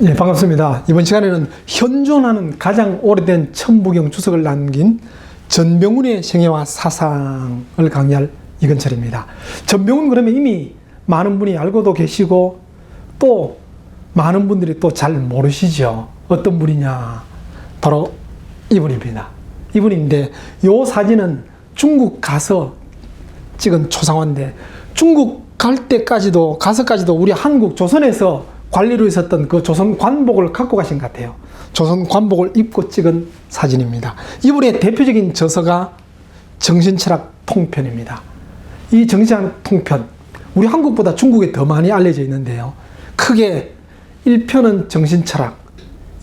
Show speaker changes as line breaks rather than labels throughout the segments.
예, 반갑습니다. 이번 시간에는 현존하는 가장 오래된 천부경 주석을 남긴 전병훈의 생애와 사상을 강의할 이건철입니다. 전병훈 그러면 이미 많은 분이 알고도 계시고 또 많은 분들이 또 잘 모르시죠. 어떤 분이냐? 바로 이분입니다. 이분인데 이 사진은 중국 가서 찍은 초상화인데 중국 갈 때까지도 가서까지도 우리 한국 조선에서 관리로 있었던 그 조선 관복을 갖고 가신 것 같아요. 조선 관복을 입고 찍은 사진입니다. 이분의 대표적인 저서가 정신철학 통편입니다. 이 정신철학 통편, 우리 한국보다 중국에 더 많이 알려져 있는데요. 크게 1편은 정신철학,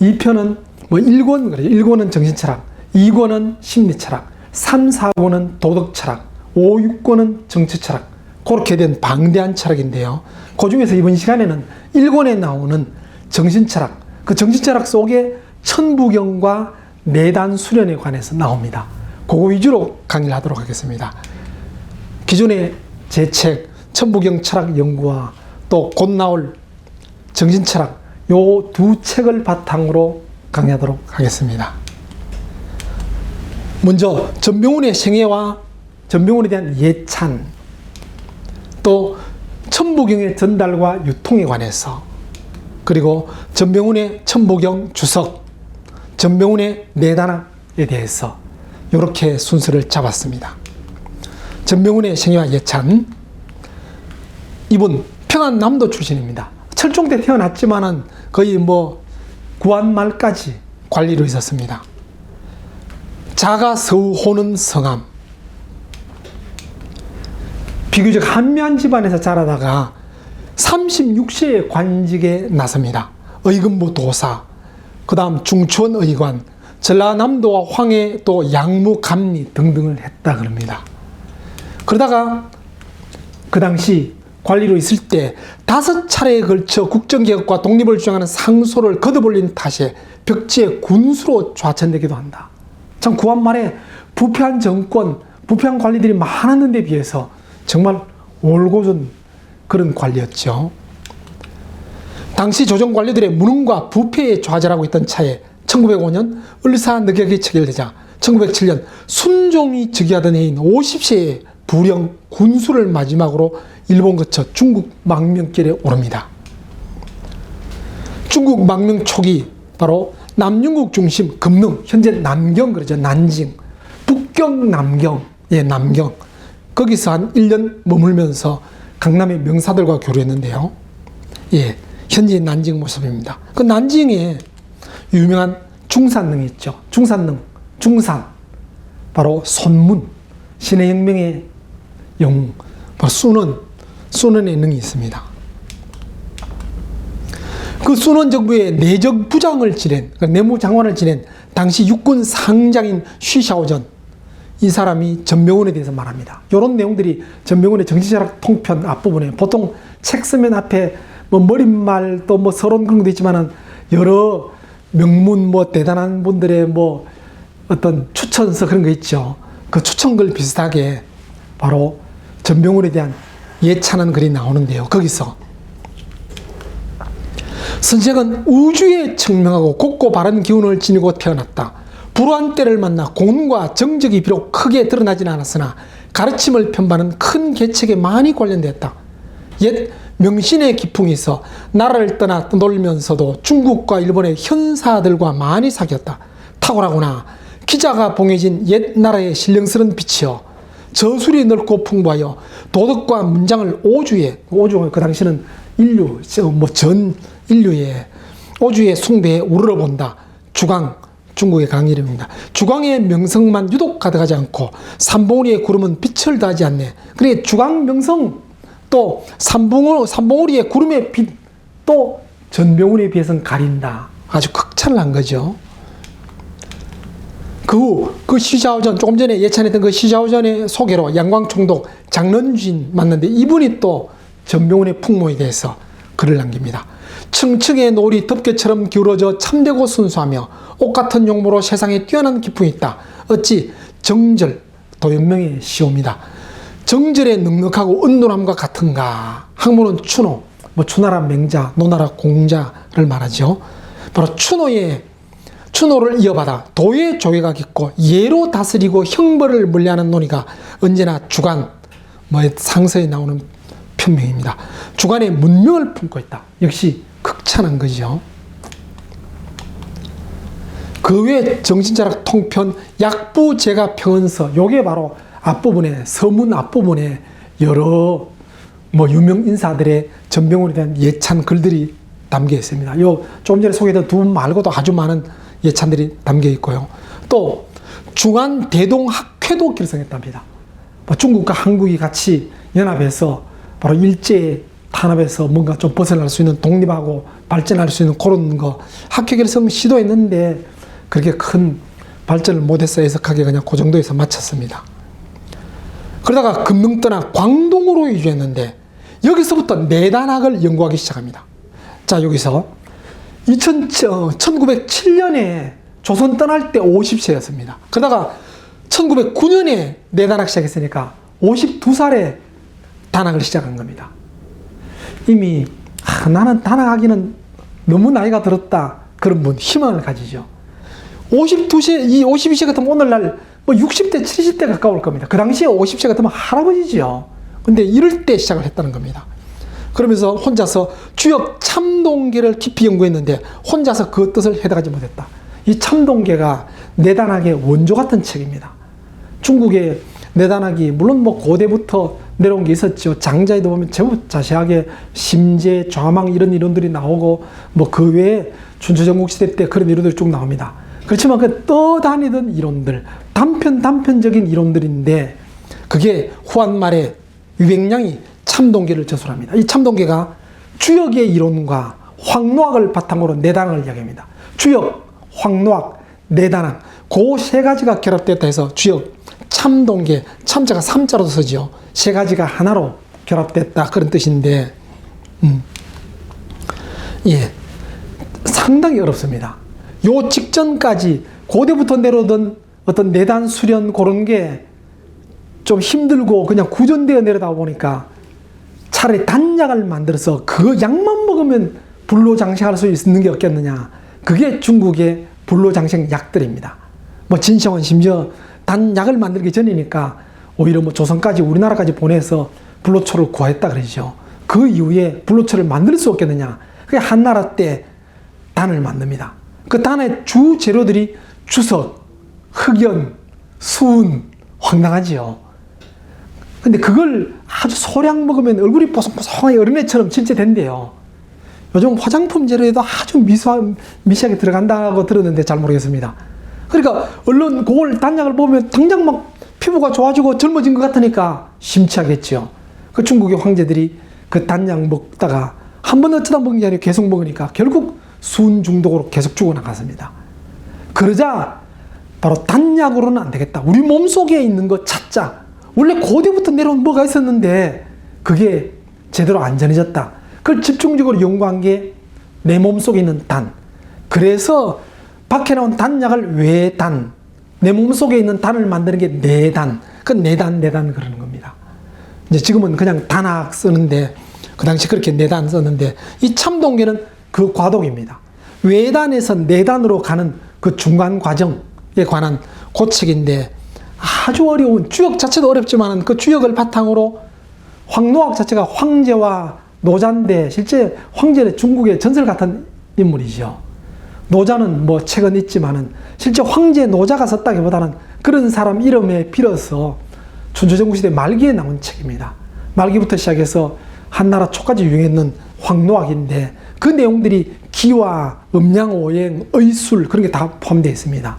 2편은 뭐 1권, 1권은 정신철학, 2권은 심리철학, 3, 4권은 도덕철학, 5, 6권은 정치철학, 그렇게 된 방대한 철학인데요. 그 중에서 이번 시간에는 1권에 나오는 정신철학, 그 정신철학 속에 천부경과 내단 수련에 관해서 나옵니다. 그거 위주로 강의를 하도록 하겠습니다. 기존의 제 책 천부경 철학 연구와 또 곧 나올 정신철학 요 두 책을 바탕으로 강의하도록 하겠습니다. 먼저 전병훈의 생애와 전병훈에 대한 예찬, 또 천부경의 전달과 유통에 관해서, 그리고 전병훈의 천부경 주석, 전병훈의 내단학에 대해서 이렇게 순서를 잡았습니다. 전병훈의 생애와 예찬, 이분 평안남도 출신입니다. 철종 때 태어났지만은 거의 뭐 구한말까지 관리로 있었습니다. 자가 서우호는 성함, 비교적 한미한 집안에서 자라다가 36세의 관직에 나섭니다. 의금부 도사, 그 다음 중추원 의관, 전라남도와 황해 또 양무 감리 등등을 했다 그럽니다. 그러다가 그 당시 관리로 있을 때 5차례에 걸쳐 국정개혁과 독립을 주장하는 상소를 거둬올린 탓에 벽지의 군수로 좌천되기도 한다. 참 구한말에 부패한 정권, 부패한 관리들이 많았는데 비해서 정말 올곧은 그런 관리였죠. 당시 조정 관리들의 무능과 부패에 좌절하고 있던 차에 1905년 을사늑약이 체결되자 1907년 순종이 즉위하던 해인 50세의 부령 군수를 마지막으로 일본 거쳐 중국 망명길에 오릅니다. 중국 망명 초기 바로 남중국 중심 금능, 현재 남경 그러죠. 난징, 북경 남경의 남경, 거기서 한 1년 머물면서 강남의 명사들과 교류했는데요. 예, 현재 난징 모습입니다. 그 난징에 유명한 중산릉이 있죠. 중산릉, 중산, 바로 손문, 신의 혁명의 영웅, 바로 순원의 능이 있습니다. 그 순원 정부의 내적 부장을 지낸, 내무장관을 지낸 당시 육군 상장인 쉬샤오전, 이 사람이 전병훈에 대해서 말합니다. 이런 내용들이 전병훈의 정신철학 통편 앞부분에 보통 책 쓰면 앞에 뭐 머릿말 또 뭐 서론 그런 것도 있지만은 여러 명문 뭐 대단한 분들의 뭐 어떤 추천서 그런 거 있죠. 그 추천글 비슷하게 바로 전병훈에 대한 예찬한 글이 나오는데요. 거기서 선생은 우주에 청명하고 곱고 바른 기운을 지니고 태어났다. 불우한 때를 만나 공과 정적이 비록 크게 드러나지는 않았으나 가르침을 편받는 큰 계책에 많이 관련되었다. 옛 명신의 기풍이 있어 나라를 떠나 놀면서도 중국과 일본의 현사들과 많이 사귀었다. 탁월하구나. 기자가 봉해진 옛 나라의 신령스러운 빛이여 저술이 넓고 풍부하여 도덕과 문장을 오주가 그 당시는 인류, 전 인류의 오주의 숭배에 우러러본다. 주강, 중국의 강이름입니다. 주광의 명성만 유독 가득하지 않고 삼봉우리의 구름은 빛을 다하지 않네. 그래 주광 명성 또 삼봉우리의 구름의 빛 또 전병훈에 비해서는 가린다. 아주 극찬을 한 거죠. 그 후 그 시자오전, 조금 전에 예찬했던 그 시자오전의 소개로 양광총독 장런주인 만났는데 이분이 또 전병훈의 풍모에 대해서 글을 남깁니다. 층층의 노을이 덮개처럼 기울어져 참되고 순수하며 옷같은 용모로 세상에 뛰어난 기품이 있다. 어찌 정절, 도연명의 시옵니다. 정절에 넉넉하고 은둔함과 같은가. 학문은 추노, 뭐 추나라 맹자, 노나라 공자를 말하죠. 바로 추노를 이어받아 도의 조예가 깊고 예로 다스리고 형벌을 물리하는 논의가 언제나 주관, 상서에 나오는 편명입니다. 주관의 문명을 품고 있다. 역시 극찬한 거죠. 그 외 정신철학 통편, 약부제가 평언서, 요게 바로 앞부분에, 서문 앞부분에 여러 유명 인사들의 전병훈에 대한 예찬 글들이 담겨 있습니다. 요 조금 전에 소개했던 두 분 말고도 아주 많은 예찬들이 담겨 있고요. 또 중한 대동학회도 결성했답니다. 중국과 한국이 같이 연합해서 바로 일제 탄압에서 뭔가 좀 벗어날 수 있는, 독립하고 발전할 수 있는 그런 거 학회 결성 시도했는데 그렇게 큰 발전을 못해서 해석하게 그냥 그 정도에서 마쳤습니다. 그러다가 금능 떠나 광동으로 이주했는데 여기서부터 내단학을 연구하기 시작합니다. 자, 여기서 1907년에 조선 떠날 때 50세였습니다. 그러다가 1909년에 내단학 시작했으니까 52살에 단학을 시작한 겁니다. 이미 나는 단학하기는 너무 나이가 들었다, 그런 분 희망을 가지죠. 52세 같으면 오늘날 60대, 70대 가까울 겁니다. 그 당시에 50세 같으면 할아버지죠. 근데 이럴 때 시작을 했다는 겁니다. 그러면서 혼자서 주역 참동계를 깊이 연구했는데 혼자서 그 뜻을 해석하지 못했다. 이 참동계가 내단학의 원조 같은 책입니다. 중국의 내단학이 물론 고대부터 내려온 게 있었죠. 장자에도 보면 제법 자세하게 심재, 좌망 이런 이론들이 나오고 그 외에 춘추전국 시대 때 그런 이론들이 쭉 나옵니다. 그렇지만 그 떠다니던 이론들, 단편적인 이론들인데 그게 후한 말에 유백량이 참동계를 저술합니다. 이 참동계가 주역의 이론과 황노학을 바탕으로 내단학을 이야기합니다. 주역, 황노학, 내단학 그 세 가지가 결합됐다 해서 주역, 참동계, 참자가 3자로 쓰죠. 세 가지가 하나로 결합됐다, 그런 뜻인데 상당히 어렵습니다. 요 직전까지 고대부터 내려오던 어떤 내단 수련 그런 게 좀 힘들고 그냥 구전되어 내려다 보니까 차라리 단약을 만들어서 그 약만 먹으면 불로장생할 수 있는 게 없겠느냐. 그게 중국의 불로장생 약들입니다. 진시황은 심지어 단약을 만들기 전이니까 오히려 조선까지, 우리나라까지 보내서 불로초를 구했다 그러죠. 그 이후에 불로초를 만들 수 없겠느냐. 그게 한나라 때 단을 만듭니다. 그 단의 주 재료들이 주석, 흑연, 수은, 황당하지요. 근데 그걸 아주 소량 먹으면 얼굴이 뽀송뽀송하게 어린애처럼 진짜 된대요. 요즘 화장품 재료에도 아주 미세하게 들어간다고 들었는데 잘 모르겠습니다. 그러니까 얼른 그걸 단약을 보면 당장 막 피부가 좋아지고 젊어진 것 같으니까 심취하겠죠. 그 중국의 황제들이 그 단약 먹다가 한 번 어쩌다 먹은 게 아니라 계속 먹으니까 결국 수은 중독으로 계속 죽어나갔습니다. 그러자 바로 단약으로는 안 되겠다. 우리 몸속에 있는 거 찾자. 원래 고대부터 내려온 뭐가 있었는데 그게 제대로 안 전해졌다. 그걸 집중적으로 연구한 게 내 몸속에 있는 단. 그래서 밖에 나온 단약을 외단, 내 몸속에 있는 단을 만드는 게 내단. 그 내단 그러는 겁니다. 이제 지금은 그냥 단학 쓰는데 그 당시 그렇게 내단 썼는데 이 참동계는 그 과도기입니다. 외단에서 내단으로 가는 그 중간 과정에 관한 그 책인데 아주 어려운, 주역 자체도 어렵지만 그 주역을 바탕으로 황노학 자체가 황제와 노자인데 실제 황제는 중국의 전설 같은 인물이죠. 노자는 책은 있지만은 실제 황제 노자가 썼다기보다는 그런 사람 이름에 빌어서 춘추전국시대 말기에 나온 책입니다. 말기부터 시작해서 한나라 초까지 유행했는 황노학인데 그 내용들이 기와, 음양오행, 의술 그런 게 다 포함되어 있습니다.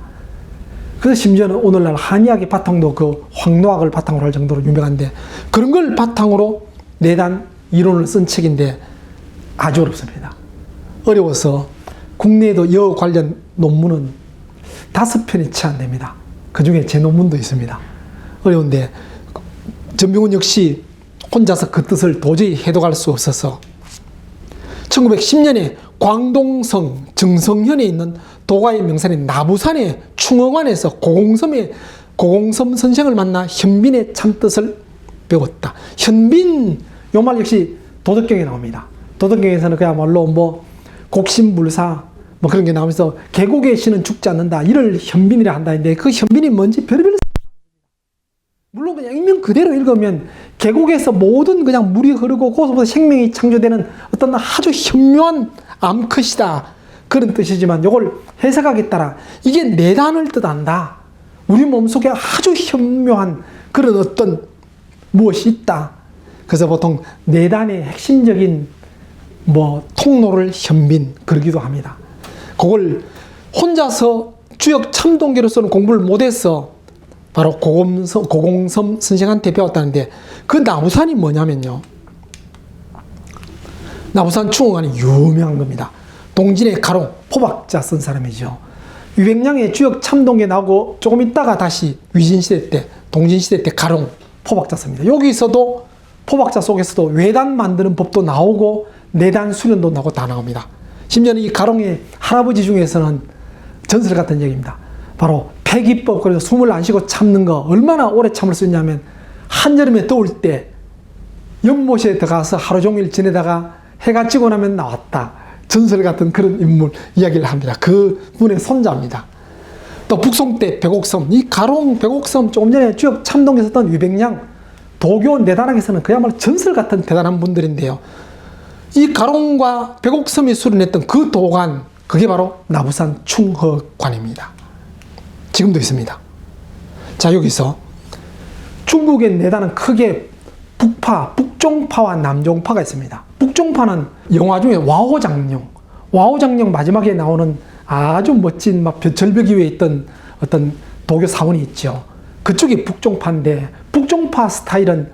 그래서 심지어는 오늘날 한의학의 바탕도 그 황노학을 바탕으로 할 정도로 유명한데 그런 걸 바탕으로 내단 이론을 쓴 책인데 아주 어렵습니다. 어려워서 국내에도 여 관련 논문은 5편이 채 안 됩니다. 그 중에 제 논문도 있습니다. 어려운데 전병훈 역시 혼자서 그 뜻을 도저히 해독할 수 없어서 1910년에 광동성 정성현에 있는 도가의 명산인 나부산의 충흥원에서 고공섬 선생을 만나 현빈의 참뜻을 배웠다. 현빈, 요 말 역시 도덕경에 나옵니다. 도덕경에서는 그야말로 뭐 곡신불사 뭐 그런 게 나오면서 계곡의 신은 죽지 않는다. 이를 현빈이라 한다는데 그 현빈이 뭔지 별의별 물론 그냥 읽면 그대로 읽으면 계곡에서 모든 그냥 물이 흐르고 거기서부터 생명이 창조되는 어떤 아주 현묘한 암컷이다. 그런 뜻이지만 이걸 해석하기에 따라 이게 내단을 뜻한다. 우리 몸속에 아주 현묘한 그런 어떤 무엇이 있다. 그래서 보통 내단의 핵심적인 뭐 통로를 현빈 그러기도 합니다. 그걸 혼자서 주역 참동계로서는 공부를 못해서 바로 고공섬 선생한테 배웠다는데 그 나부산이 뭐냐면요. 나부산 충원관이 유명한 겁니다. 동진의 가롱, 포박자 쓴 사람이죠. 유백량의 주역 참동계 나오고 조금 있다가 다시 위진시대 때, 동진시대 때 가롱, 포박자 씁니다. 여기서도 포박자 속에서도 외단 만드는 법도 나오고 내단 수련도 나오고 다 나옵니다. 심지어는 이 가롱의 할아버지 중에서는 전설 같은 얘기입니다. 바로 폐기법, 그래서 숨을 안 쉬고 참는 거 얼마나 오래 참을 수 있냐면 한여름에 더울 때 연못에 들어가서 하루 종일 지내다가 해가 지고 나면 나왔다. 전설 같은 그런 인물 이야기를 합니다. 그 분의 손자입니다. 또 북송 때 백옥섬, 이 가롱 백옥섬 조금 전에 주역 참동에 썼던 유백량 도교 내단학에서는 그야말로 전설 같은 대단한 분들인데요. 이 가롱과 백옥섬이 수련했던 그 도관, 그게 바로 나부산 충허관입니다. 지금도 있습니다. 자, 여기서 중국의 내단은 크게 북파, 북종파와 남종파가 있습니다. 북종파는 영화 중에 와오장룡, 와오장룡 마지막에 나오는 아주 멋진 막 절벽 위에 있던 어떤 도교 사원이 있죠. 그쪽이 북종파인데 북종파 스타일은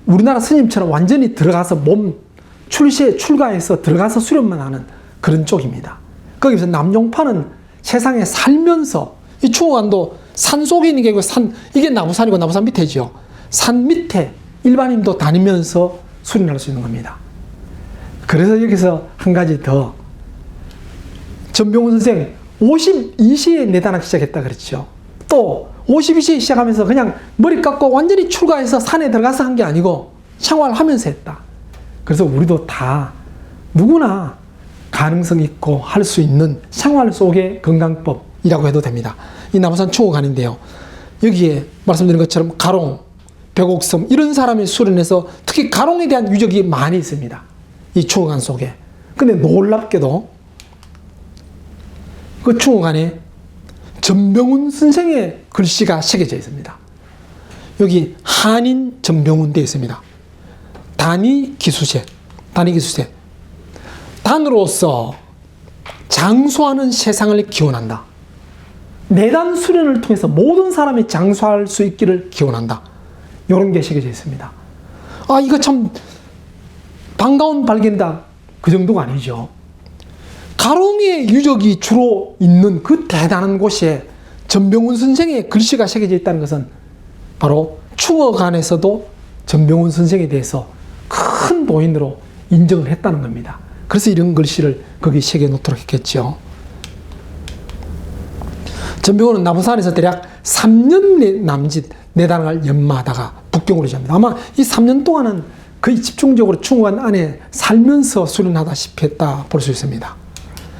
우리나라 스님처럼 완전히 들어가서 몸 출가해서 들어가서 수련만 하는 그런 쪽입니다. 거기서 남종파는 세상에 살면서 이 충원관도 산 속에 있는 게 아니고 이게 나부산이고 나부산 밑에죠. 산 밑에 일반인도 다니면서 수련할 수 있는 겁니다. 그래서 여기서 한 가지 더 전병훈 선생 52세에 내단하기 시작했다 그랬죠. 또 52세에 시작하면서 그냥 머리 깎고 완전히 출가해서 산에 들어가서 한 게 아니고 생활하면서 했다. 그래서 우리도 다 누구나 가능성 있고 할 수 있는 생활 속의 건강법이라고 해도 됩니다. 이 나부산 충원관인데요. 여기에 말씀드린 것처럼 가롱, 백옥섬 이런 사람이 수련해서 특히 가롱에 대한 유적이 많이 있습니다. 이 충원관 속에. 근데 놀랍게도 그 충원관에 전병훈 선생의 글씨가 새겨져 있습니다. 여기 한인 전병훈 되어 있습니다. 단위 기수세, 단위 기수세. 단으로서 장수하는 세상을 기원한다. 내단 수련을 통해서 모든 사람이 장수할 수 있기를 기원한다. 이런 게 새겨져 있습니다. 아, 이거 참 반가운 발견이다. 그 정도가 아니죠. 가롱의 유적이 주로 있는 그 대단한 곳에 전병훈 선생의 글씨가 새겨져 있다는 것은 바로 충허관에서도 전병훈 선생에 대해서 큰 도인으로 인정을 했다는 겁니다. 그래서 이런 글씨를 거기 새겨 놓도록 했겠죠. 전병훈은 나부산에서 대략 3년 남짓 내단을 연마하다가 북경으로 이주합니다. 아마 이 3년 동안은 거의 집중적으로 충원 안에 살면서 수련하다시피 했다 볼 수 있습니다.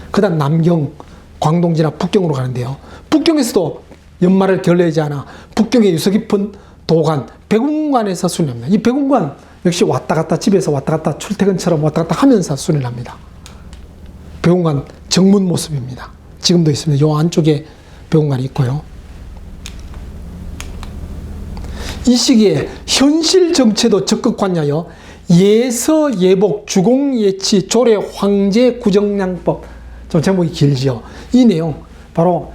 그 다음 남경, 광동 지나 북경으로 가는데요. 북경에서도 연마를 결례하지 않아 북경의 유서 깊은 도관, 백운관에서 수련합니다. 이 백운관 역시 왔다 갔다 집에서 왔다 갔다 출퇴근처럼 왔다 갔다 하면서 수련합니다. 백운관 정문 모습입니다. 지금도 있습니다. 요 안쪽에 백운관이 있고요. 이 시기에 현실 정체도 적극 관여하여 예서, 예복, 주공, 예치, 조례, 황제, 구정량법. 좀 제목이 길지요. 이 내용 바로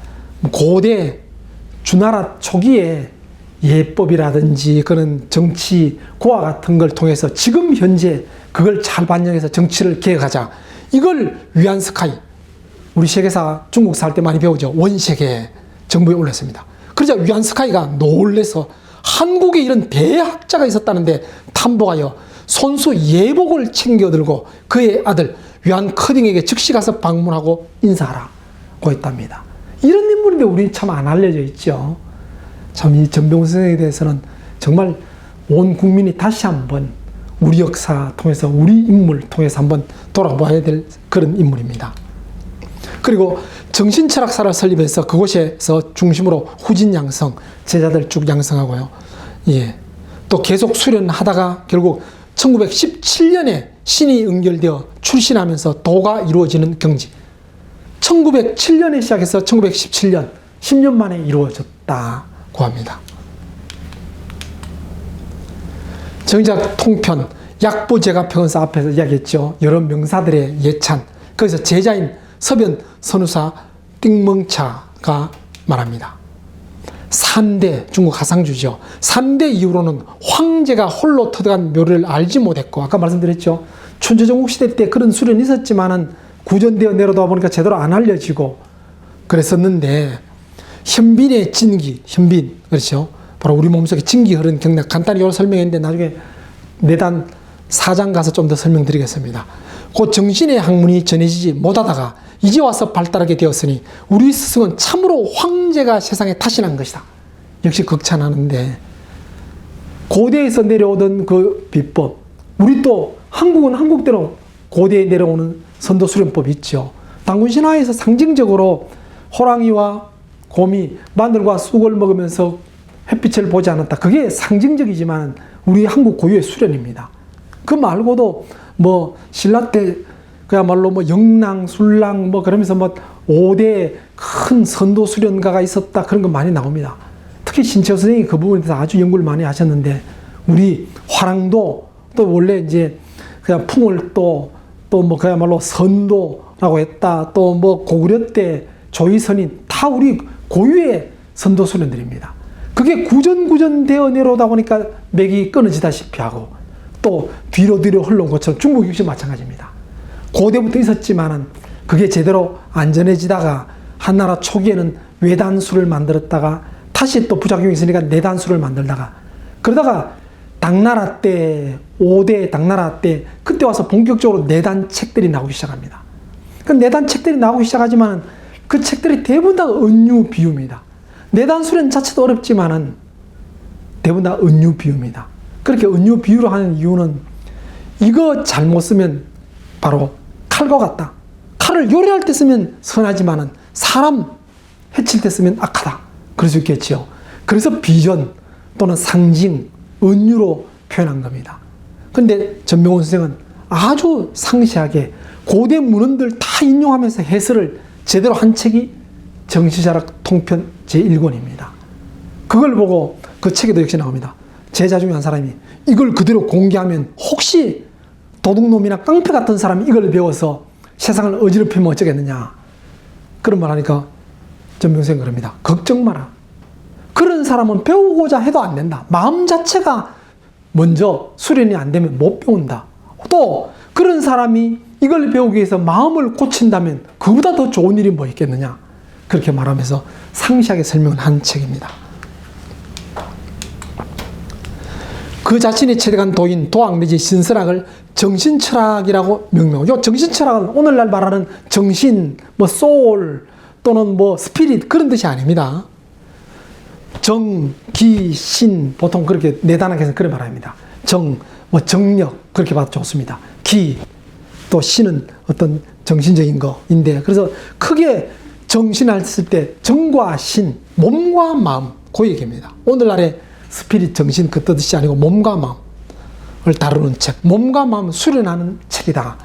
고대 주나라 초기에 예법이라든지 그런 정치 고화 같은 걸 통해서 지금 현재 그걸 잘 반영해서 정치를 개혁하자. 이걸 위안스카이, 우리 세계사 중국사 할 때 많이 배우죠. 원세계 정부에 올렸습니다. 그러자 위안스카이가 놀래서 한국에 이런 대학자가 있었다는데 탐복하여 손수 예복을 챙겨들고 그의 아들 위안 커딩에게 즉시 가서 방문하고 인사하라고 했답니다. 이런 인물인데 우리는 참 안 알려져 있죠. 참 이 전병훈 선생에 대해서는 정말 온 국민이 다시 한번 우리 역사 통해서 우리 인물 통해서 한번 돌아봐야 될 그런 인물입니다. 그리고 정신철학사를 설립해서 그곳에서 중심으로 후진양성, 제자들 쭉 양성하고요. 예. 또 계속 수련하다가 결국 1917년에 신이 응결되어 출신하면서 도가 이루어지는 경지. 1907년에 시작해서 1917년, 10년 만에 이루어졌다고 합니다. 정작 통편, 약보제가평원사 앞에서 이야기했죠. 여러 명사들의 예찬. 거기서 제자인 서변 선우사 띵멍차가 말합니다. 3대, 중국 가상주죠. 3대 이후로는 황제가 홀로 터득한 묘를 알지 못했고, 아까 말씀드렸죠. 춘추전국 시대 때 그런 수련이 있었지만은 구전되어 내려다 보니까 제대로 안 알려지고 그랬었는데, 현빈의 진기, 현빈, 그렇죠. 바로 우리 몸속에 진기 흐르는 경락, 간단히 이걸 설명했는데 나중에 내단 4장 가서 좀 더 설명드리겠습니다. 그 정신의 학문이 전해지지 못하다가 이제 와서 발달하게 되었으니 우리 스승은 참으로 황제가 세상에 타신한 것이다. 역시 극찬하는데, 고대에서 내려오던 그 비법, 우리 또 한국은 한국대로 고대에 내려오는 선도 수련법이 있죠. 당군신화에서 상징적으로 호랑이와 곰이 마늘과 쑥을 먹으면서 햇빛을 보지 않았다. 그게 상징적이지만 우리 한국 고유의 수련입니다. 그 말고도 뭐 신라 때 그야말로 뭐 영랑, 술랑 뭐 그러면서 뭐 5대 큰 선도 수련가가 있었다, 그런 거 많이 나옵니다. 특히 신채호 선생님이 그 부분에 대해서 아주 연구를 많이 하셨는데, 우리 화랑도 또 원래 이제 그냥 풍을 또 뭐 그야말로 선도라고 했다. 또 뭐 고구려 때 조의선인 다 우리 고유의 선도 수련들입니다. 그게 구전 되어 내려오다 보니까 맥이 끊어지다시피 하고 또 뒤로 흘러온 것처럼 중국 역시 마찬가지입니다. 고대부터 있었지만은 그게 제대로 안전해지다가 한나라 초기에는 외단수를 만들었다가 다시 또 부작용이 있으니까 내단수를 만들다가 그러다가 당나라 때 5대 당나라 때 그때 와서 본격적으로 내단 책들이 나오기 시작합니다. 그 내단 책들이 나오기 시작하지만 그 책들이 대부분 다 은유 비유입니다. 내단 수련 자체도 어렵지만은 대부분 다 은유 비유입니다. 그렇게 은유 비유로 하는 이유는 이거 잘못 쓰면 바로 칼과 같다. 칼을 요리할 때 쓰면 선하지만은 사람 해칠 때 쓰면 악하다. 그럴 수 있겠지요. 그래서 비전 또는 상징, 은유로 표현한 겁니다. 근데 전명훈 선생은 아주 상세하게 고대 문헌들 다 인용하면서 해설을 제대로 한 책이 정신철학 통편 제1권입니다. 그걸 보고 그 책에도 역시 나옵니다. 제자 중에 한 사람이 이걸 그대로 공개하면 혹시 도둑놈이나 깡패 같은 사람이 이걸 배워서 세상을 어지럽히면 어쩌겠느냐. 그런 말 하니까 전명생은 그럽니다. 걱정 마라. 그런 사람은 배우고자 해도 안 된다. 마음 자체가 먼저 수련이 안 되면 못 배운다. 또 그런 사람이 이걸 배우기 위해서 마음을 고친다면 그보다 더 좋은 일이 뭐 있겠느냐. 그렇게 말하면서 상세하게 설명을 한 책입니다. 그 자신이 체득한 도인, 도학 내지 신설학을 정신철학이라고 명명하죠. 요 정신철학은 오늘날 말하는 정신, 뭐 소울 또는 뭐 스피릿 그런 뜻이 아닙니다. 정, 기, 신 보통 그렇게 내단하게 해서 그렇게 말합니다. 정, 뭐 정력 그렇게 봐도 좋습니다. 기, 또 신은 어떤 정신적인 거인데 그래서 크게 정신을 쓸 때 정과 신, 몸과 마음 그 얘기입니다. 오늘날의 스피릿 정신 그 뜻이 아니고 몸과 마음을 다루는 책, 몸과 마음 수련하는 책이다.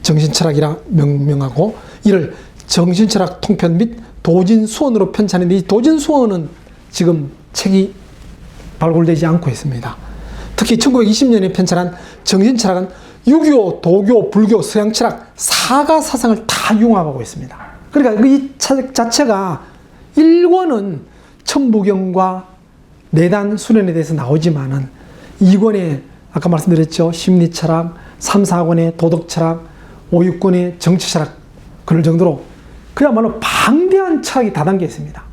정신철학이라 명명하고 이를 정신철학 통편 및 도진수원으로 편찬했는데 이 도진수원은 지금 책이 발굴되지 않고 있습니다. 특히 1920년에 편찬한 정신철학은 유교, 도교, 불교, 서양철학 사가 사상을 다 융합하고 있습니다. 그러니까 이 책 자체가 1권은 천부경과 내단 수련에 대해서 나오지만은 2권에 아까 말씀드렸죠. 심리철학, 3, 4권의 도덕철학, 5, 6권의 정치철학 그럴 정도로 그야말로 방대한 철학이 다 담겨 있습니다.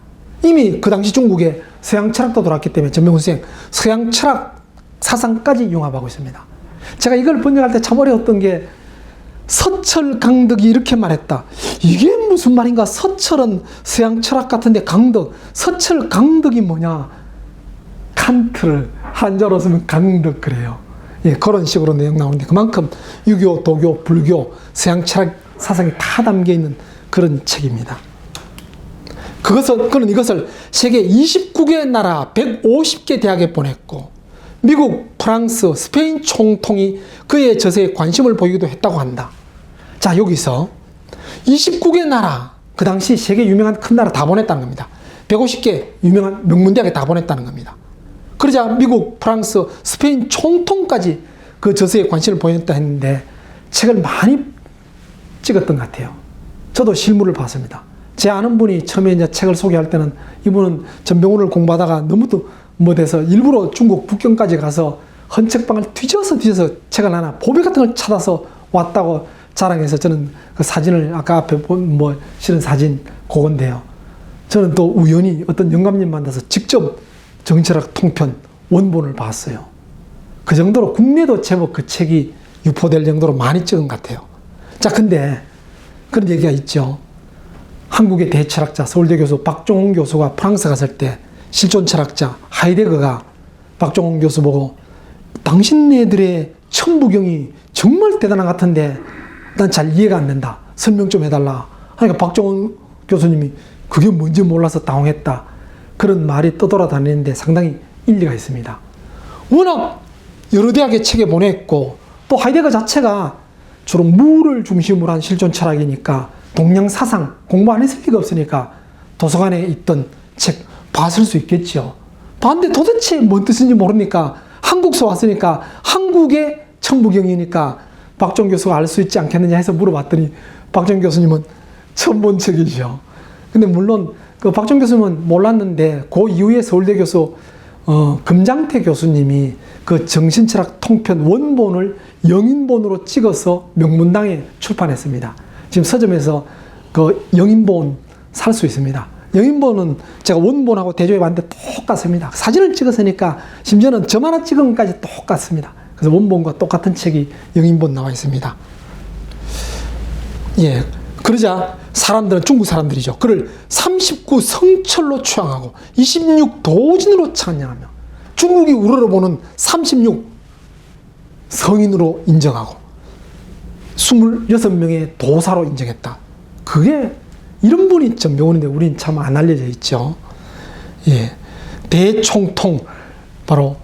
이미 그 당시 중국에 서양 철학도 들어왔기 때문에 전명훈 선생 서양 철학 사상까지 융합하고 있습니다. 제가 이걸 번역할 때 참 어려웠던 게 서철 강덕이 이렇게 말했다. 이게 무슨 말인가? 서철은 서양 철학 같은데 강덕, 서철 강덕이 뭐냐? 칸트를 한자로 쓰면 강덕 그래요. 예, 그런 식으로 내용 나오는데 그만큼 유교, 도교, 불교, 서양 철학 사상이 다 담겨 있는 그런 책입니다. 그는 이것을 세계 29개 나라 150개 대학에 보냈고 미국, 프랑스, 스페인 총통이 그의 저서에 관심을 보이기도 했다고 한다. 자, 여기서 29개 나라, 그 당시 세계 유명한 큰 나라 다 보냈다는 겁니다. 150개 유명한 명문대학에 다 보냈다는 겁니다. 그러자 미국, 프랑스, 스페인 총통까지 그 저서에 관심을 보였다 했는데 책을 많이 찍었던 것 같아요. 저도 실물을 봤습니다. 제 아는 분이 처음에 이제 책을 소개할 때는 이분은 전병훈을 공부하다가 너무 또 못해서 일부러 중국 북경까지 가서 헌책방을 뒤져서 책을 하나 보배 같은 걸 찾아서 왔다고 자랑해서 저는 그 사진을 아까 앞에 본 실은 사진 그건데요. 저는 또 우연히 어떤 영감님 만나서 직접 정치철학 통편 원본을 봤어요. 그 정도로 국내도 제법 그 책이 유포될 정도로 많이 찍은 것 같아요. 자, 근데 그런 얘기가 있죠. 한국의 대철학자 서울대 교수 박종훈 교수가 프랑스 갔을 때 실존 철학자 하이데거가 박종훈 교수 보고 당신네들의 천부경이 정말 대단한 것 같은데 난 잘 이해가 안 된다. 설명 좀 해달라. 그러니까 박종훈 교수님이 그게 뭔지 몰라서 당황했다. 그런 말이 떠돌아다니는데 상당히 일리가 있습니다. 워낙 여러 대학의 책에 보냈고 또 하이데거 자체가 주로 무를 중심으로 한 실존 철학이니까 동양 사상 공부 안 했을 리가 없으니까 도서관에 있던 책 봤을 수 있겠죠. 봤는데 도대체 뭔 뜻인지 모르니까 한국서 왔으니까 한국의 천부경이니까 박종 교수가 알 수 있지 않겠느냐 해서 물어봤더니 박종 교수님은 처음 본 책이죠. 근데 물론 그 박종 교수님은 몰랐는데 그 이후에 서울대 교수 금장태 교수님이 그 정신철학 통편 원본을 영인본으로 찍어서 명문당에 출판했습니다. 지금 서점에서 그 영인본 살 수 있습니다. 영인본은 제가 원본하고 대조해 봤는데 똑같습니다. 사진을 찍었으니까 심지어는 점 하나 찍은 것까지 똑같습니다. 그래서 원본과 똑같은 책이 영인본 나와 있습니다. 예. 그러자 사람들은 중국 사람들이죠. 그를 39 성철로 추앙하고 26 도진으로 찬양하며 중국이 우러러보는 36 성인으로 인정하고 26명의 도사로 인정했다. 그게 이런 분이 전병훈인데 우린 참 안 알려져 있죠. 예. 대총통 바로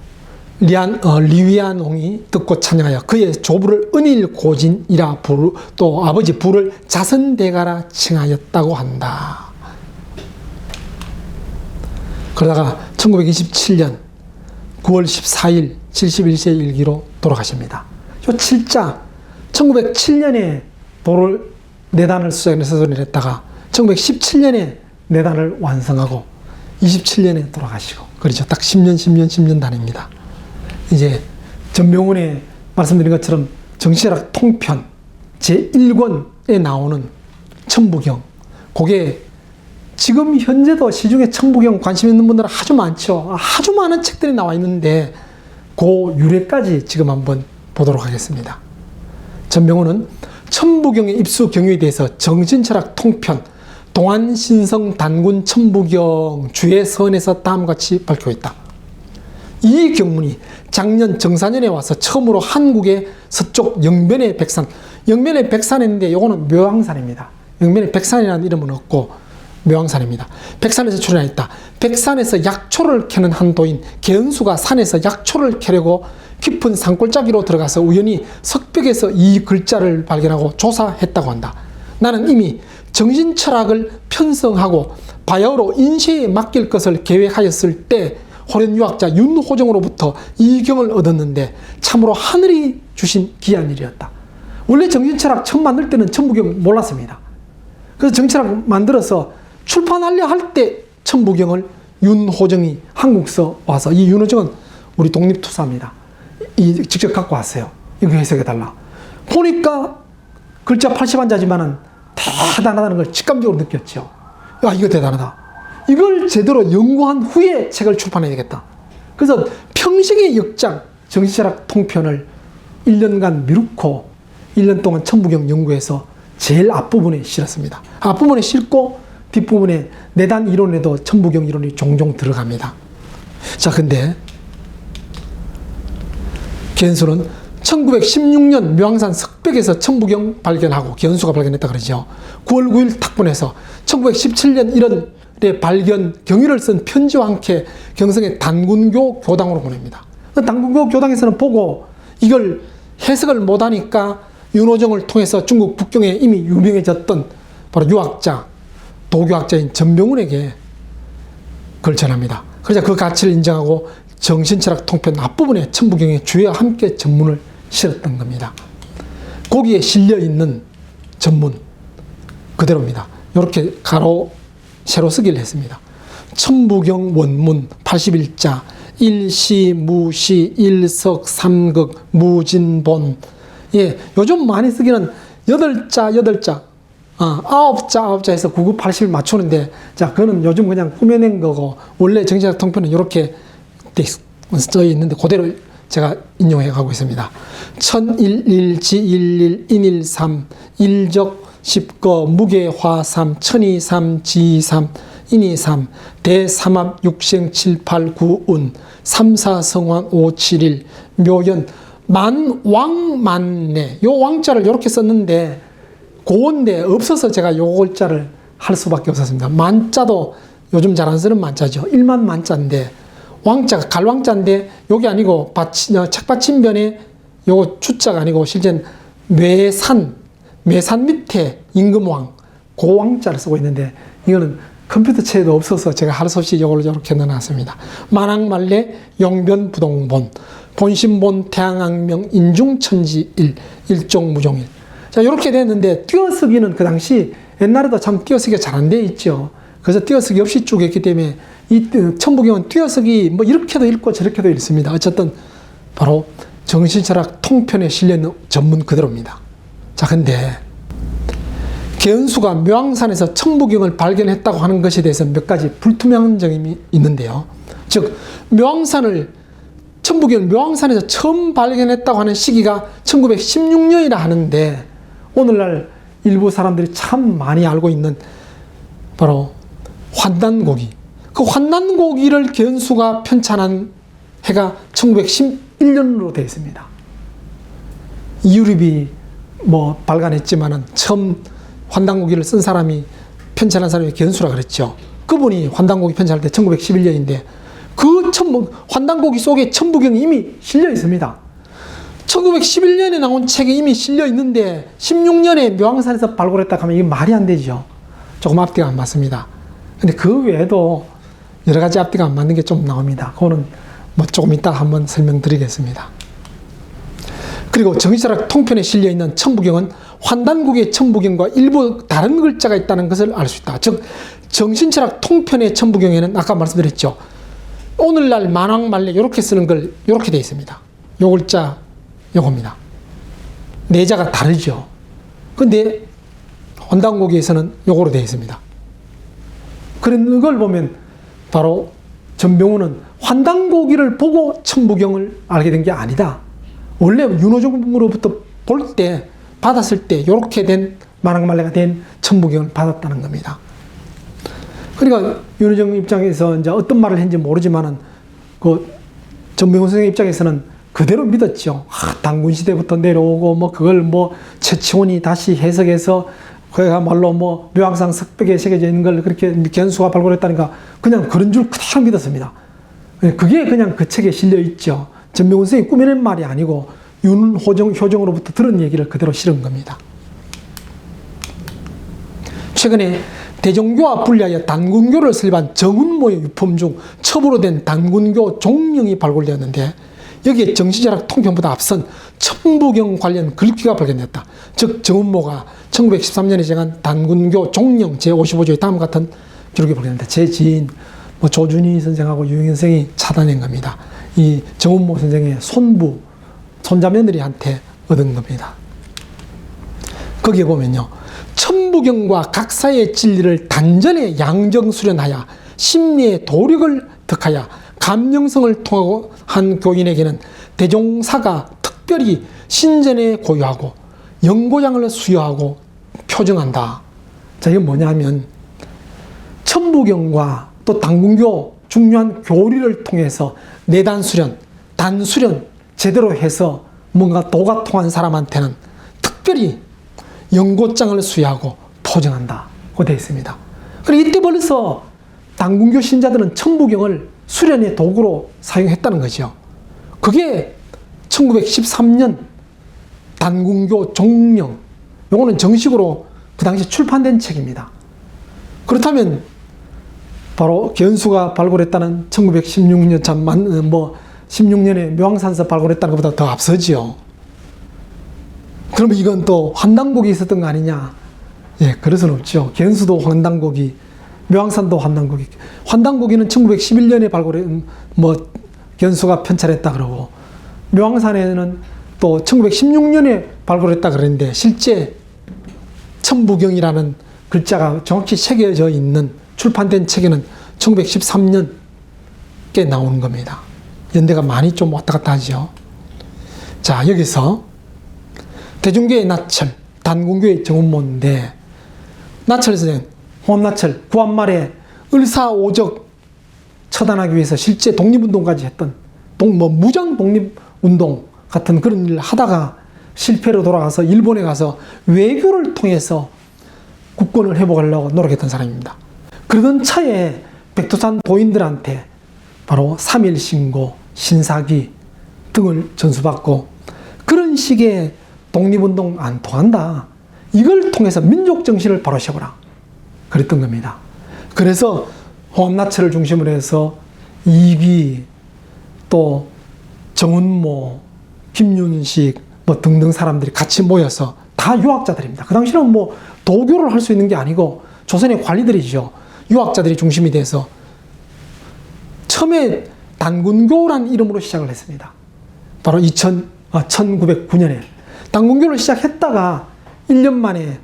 리위안홍이 듣고 찬양하여 그의 조부를 은일고진이라 또 아버지 부를 자선대가라 칭하였다고 한다. 그러다가 1927년 9월 14일 71세 일기로 돌아가십니다. 요 7자 1907년에 내단을 수정해서 했다가 1917년에 내단을 완성하고 27년에 돌아가시고 그렇죠. 딱 10년 단입니다. 이제 전병훈의 말씀드린 것처럼 정치철학 통편 제1권에 나오는 천부경, 그게 지금 현재도 시중에 천부경 관심 있는 분들은 아주 많죠. 아주 많은 책들이 나와 있는데 그 유래까지 지금 한번 보도록 하겠습니다. 전병훈은 천부경의 입수 경위에 대해서 정신철학 통편 동안신성 단군 천부경 주의 서원에서 다음과 같이 밝히고 있다. 이 경문이 작년 정사년에 와서 처음으로 한국의 서쪽 영변의 백산, 영변의 백산인데 요거는 묘황산입니다. 영변의 백산이라는 이름은 없고 묘황산입니다. 백산에서 출현했다. 백산에서 약초를 캐는 한도인 개은수가 산에서 약초를 캐려고 깊은 산골짜기로 들어가서 우연히 석벽에서 이 글자를 발견하고 조사했다고 한다. 나는 이미 정신철학을 편성하고 바야흐로 인쇄에 맡길 것을 계획하였을 때 호련 유학자 윤호정으로부터 이 경을 얻었는데 참으로 하늘이 주신 귀한 일이었다. 원래 정신철학 처음 만들 때는 천부경 몰랐습니다. 그래서 정신철학 만들어서 출판하려 할 때 천부경을 윤호정이 한국서 와서, 이 윤호정은 우리 독립투사입니다. 직접 갖고 왔어요. 이거 해석해달라. 보니까 글자 80한자지만은 대단하다는 걸 직감적으로 느꼈죠. 야, 이거 대단하다. 이걸 제대로 연구한 후에 책을 출판해야 되겠다. 그래서 평생의 역장, 정신철학 통편을 1년간 미루고 1년 동안 천부경 연구해서 제일 앞부분에 실었습니다. 앞부분에 실고 뒷부분에 내단 이론에도 천부경 이론이 종종 들어갑니다. 자, 근데 견수는 1916년 묘항산 석백에서 천부경 발견하고 견수가 발견했다 그러죠. 9월 9일 탁본에서 1917년 1월에 발견 경위를 쓴 편지와 함께 경성의 단군교 교당으로 보냅니다. 단군교 교당에서는 보고 이걸 해석을 못하니까 윤호정을 통해서 중국 북경에 이미 유명해졌던 바로 유학자, 도교학자인 전병훈에게 그걸 전합니다. 그러자 그 가치를 인정하고 정신철학 통편 앞부분에 천부경의 주와 함께 전문을 실었던 겁니다. 거기에 실려있는 전문 그대로입니다. 이렇게 가로 세로 쓰기를 했습니다. 천부경 원문 81자 일시 무시 일석 삼극 무진본. 예, 요즘 많이 쓰기는 8자 9자 해서 99, 80을 맞추는데, 자, 그거는 요즘 그냥 꾸며낸 거고, 원래 정신학 통편은 이렇게 써 있는데, 그대로 제가 인용해 가고 있습니다. 천일일, 지일일, 인일삼, 일적, 십거, 무게화삼, 천이삼, 지삼, 인이삼, 대삼합, 육생, 칠팔, 구운, 삼사성왕, 오칠일, 묘연, 만왕만내. 요 왕자를 이렇게 썼는데, 고운데 없어서 제가 요 글자를 할 수밖에 없었습니다. 만자도 요즘 잘 안 쓰는 만자죠. 일만 만자인데, 왕자가 갈왕자인데, 요게 아니고, 책받침변에 요거 주자가 아니고, 실제는 매산 밑에 임금왕, 고왕자를 쓰고 있는데, 이거는 컴퓨터체에도 없어서 제가 할 수 없이 요걸 이렇게 넣어놨습니다. 만왕말래, 용변부동본, 본신본, 태양악명, 인중천지일, 일종무종일. 자, 이렇게 됐는데, 띄어쓰기는 그 당시 옛날에도 참 띄어쓰기가 잘 안 돼 있죠. 그래서 띄어쓰기 없이 쭉 했기 때문에 이 천부경은 띄어쓰기 뭐 이렇게도 읽고 저렇게도 읽습니다. 어쨌든 바로 정신철학 통편에 실려있는 전문 그대로입니다. 자, 근데 견수가 묘항산에서 천부경을 발견했다고 하는 것에 대해서 몇 가지 불투명한 점이 있는데요. 즉, 천부경을 묘항산에서 처음 발견했다고 하는 시기가 1916년이라 하는데, 오늘날 일부 사람들이 참 많이 알고 있는 바로 환단고기. 그 환단고기를 견수가 편찬한 해가 1911년으로 되어 있습니다. 이유립이 뭐 발간했지만은 처음 환단고기를 쓴 사람이 편찬한 사람이 견수라 그랬죠. 그분이 환단고기 편찬할 때 1911년인데 그 환단고기 속에 천부경이 이미 실려 있습니다. 1911년에 나온 책에 이미 실려 있는데 16년에 묘항산에서 발굴했다 하면 이게 말이 안 되죠. 조금 앞뒤가 안 맞습니다. 근데 그 외에도 여러 가지 앞뒤가 안 맞는 게 좀 나옵니다. 그거는 뭐 조금 이따 한번 설명드리겠습니다. 그리고 정신철학 통편에 실려 있는 천부경은 환단국의 천부경과 일부 다른 글자가 있다는 것을 알 수 있다. 즉, 정신철학 통편의 천부경에는 아까 말씀드렸죠. 오늘날 만왕말래 이렇게 쓰는 걸 이렇게 되어 있습니다. 요 글자 요겁니다. 내자가 다르죠. 근데 환단고기에서는 요거로 되어 있습니다. 그런 걸 보면 바로 전병훈은 환단고기를 보고 천부경을 알게 된 게 아니다. 원래 윤호정으로부터 받았을 때 이렇게 된 만왕말래가 된 천부경을 받았다는 겁니다. 그러니까 윤호정 입장에서 이제 어떤 말을 했는지 모르지만은 그 전병훈 선생님 입장에서는 그대로 믿었죠. 단군 시대부터 내려오고 뭐 그걸 뭐 최치원이 다시 해석해서 그야말로 뭐 묘항산 석백에 새겨져 있는 걸 그렇게 견수가 발굴했다니까 그냥 그런 줄 그대로 믿었습니다. 그게 그냥 그 책에 실려 있죠. 전병훈 선생님이 꾸며낸 말이 아니고 윤호정으로부터 들은 얘기를 그대로 실은 겁니다. 최근에 대종교와 분리하여 단군교를 설립한 정운모의 유품 중 첩으로 된 단군교 종령이 발굴되었는데 여기에 정신철학 통편보다 앞선 천부경 관련 글귀가 발견됐다. 즉 정운모가 1913년에 제정한 단군교 종령 제55조의 다음 같은 기록이 발견됐다. 제 지인 조준희 선생하고 유영현 선생이 찾아낸 겁니다. 이 정운모 선생의 손자며느리한테 얻은 겁니다. 거기에 보면요. 천부경과 각사의 진리를 단전에 양정수련하여 심리의 도력을 득하여 감명성을 통하고 한 교인에게는 대종사가 특별히 신전에 고유하고 영고장을 수여하고 표정한다. 자, 이건 뭐냐면 천부경과 또 단군교 중요한 교리를 통해서 내단수련, 단수련, 제대로 해서 뭔가 도가 통한 사람한테는 특별히 연고장을 수여하고 포정한다고 되어 있습니다. 그리고 이때 벌써 단군교 신자들은 천부경을 수련의 도구로 사용했다는 거죠. 그게 1913년 단군교 종령, 요거는 정식으로 그 당시 출판된 책입니다. 그렇다면 바로 견수가 발굴했다는 1916년 16년에 묘황산서 발굴했다는 것보다 더 앞서지요. 그러면 이건 또 환단곡이 있었던 거 아니냐? 예, 그럴 수는 없죠. 견수도 환단곡이, 묘황산도 환단곡이. 환단곡이는 1911년에 발굴해, 견수가 편찬했다 그러고, 묘황산에는 또 1916년에 발굴했다 그랬는데, 실제 천부경이라는 글자가 정확히 새겨져 있는 출판된 책에는 1913년께 나오는 겁니다. 연대가 많이 좀 왔다 갔다 하죠. 자, 여기서 대중교의 나철, 단군교의 정운모인데, 나철 선생, 홍합나철, 구한말에 을사오적 처단하기 위해서 실제 독립운동까지 했던, 무장 독립운동 같은 그런 일을 하다가 실패로 돌아가서 일본에 가서 외교를 통해서 국권을 회복하려고 노력했던 사람입니다. 그러던 차에 백두산 도인들한테 바로 3.1신고, 신사기 등을 전수받고, 그런 식의 독립운동 안 통한다. 이걸 통해서 민족정신을 바로 세워라. 그랬던 겁니다. 그래서 홍합나철을 중심으로 해서 이귀, 또 정운모, 김윤식 등등 사람들이 같이 모여서 다 유학자들입니다. 그 당시는 도교를 할 수 있는 게 아니고 조선의 관리들이죠. 유학자들이 중심이 돼서 처음에 단군교라는 이름으로 시작을 했습니다. 바로 1909년에 단군교를 시작했다가 1년 만에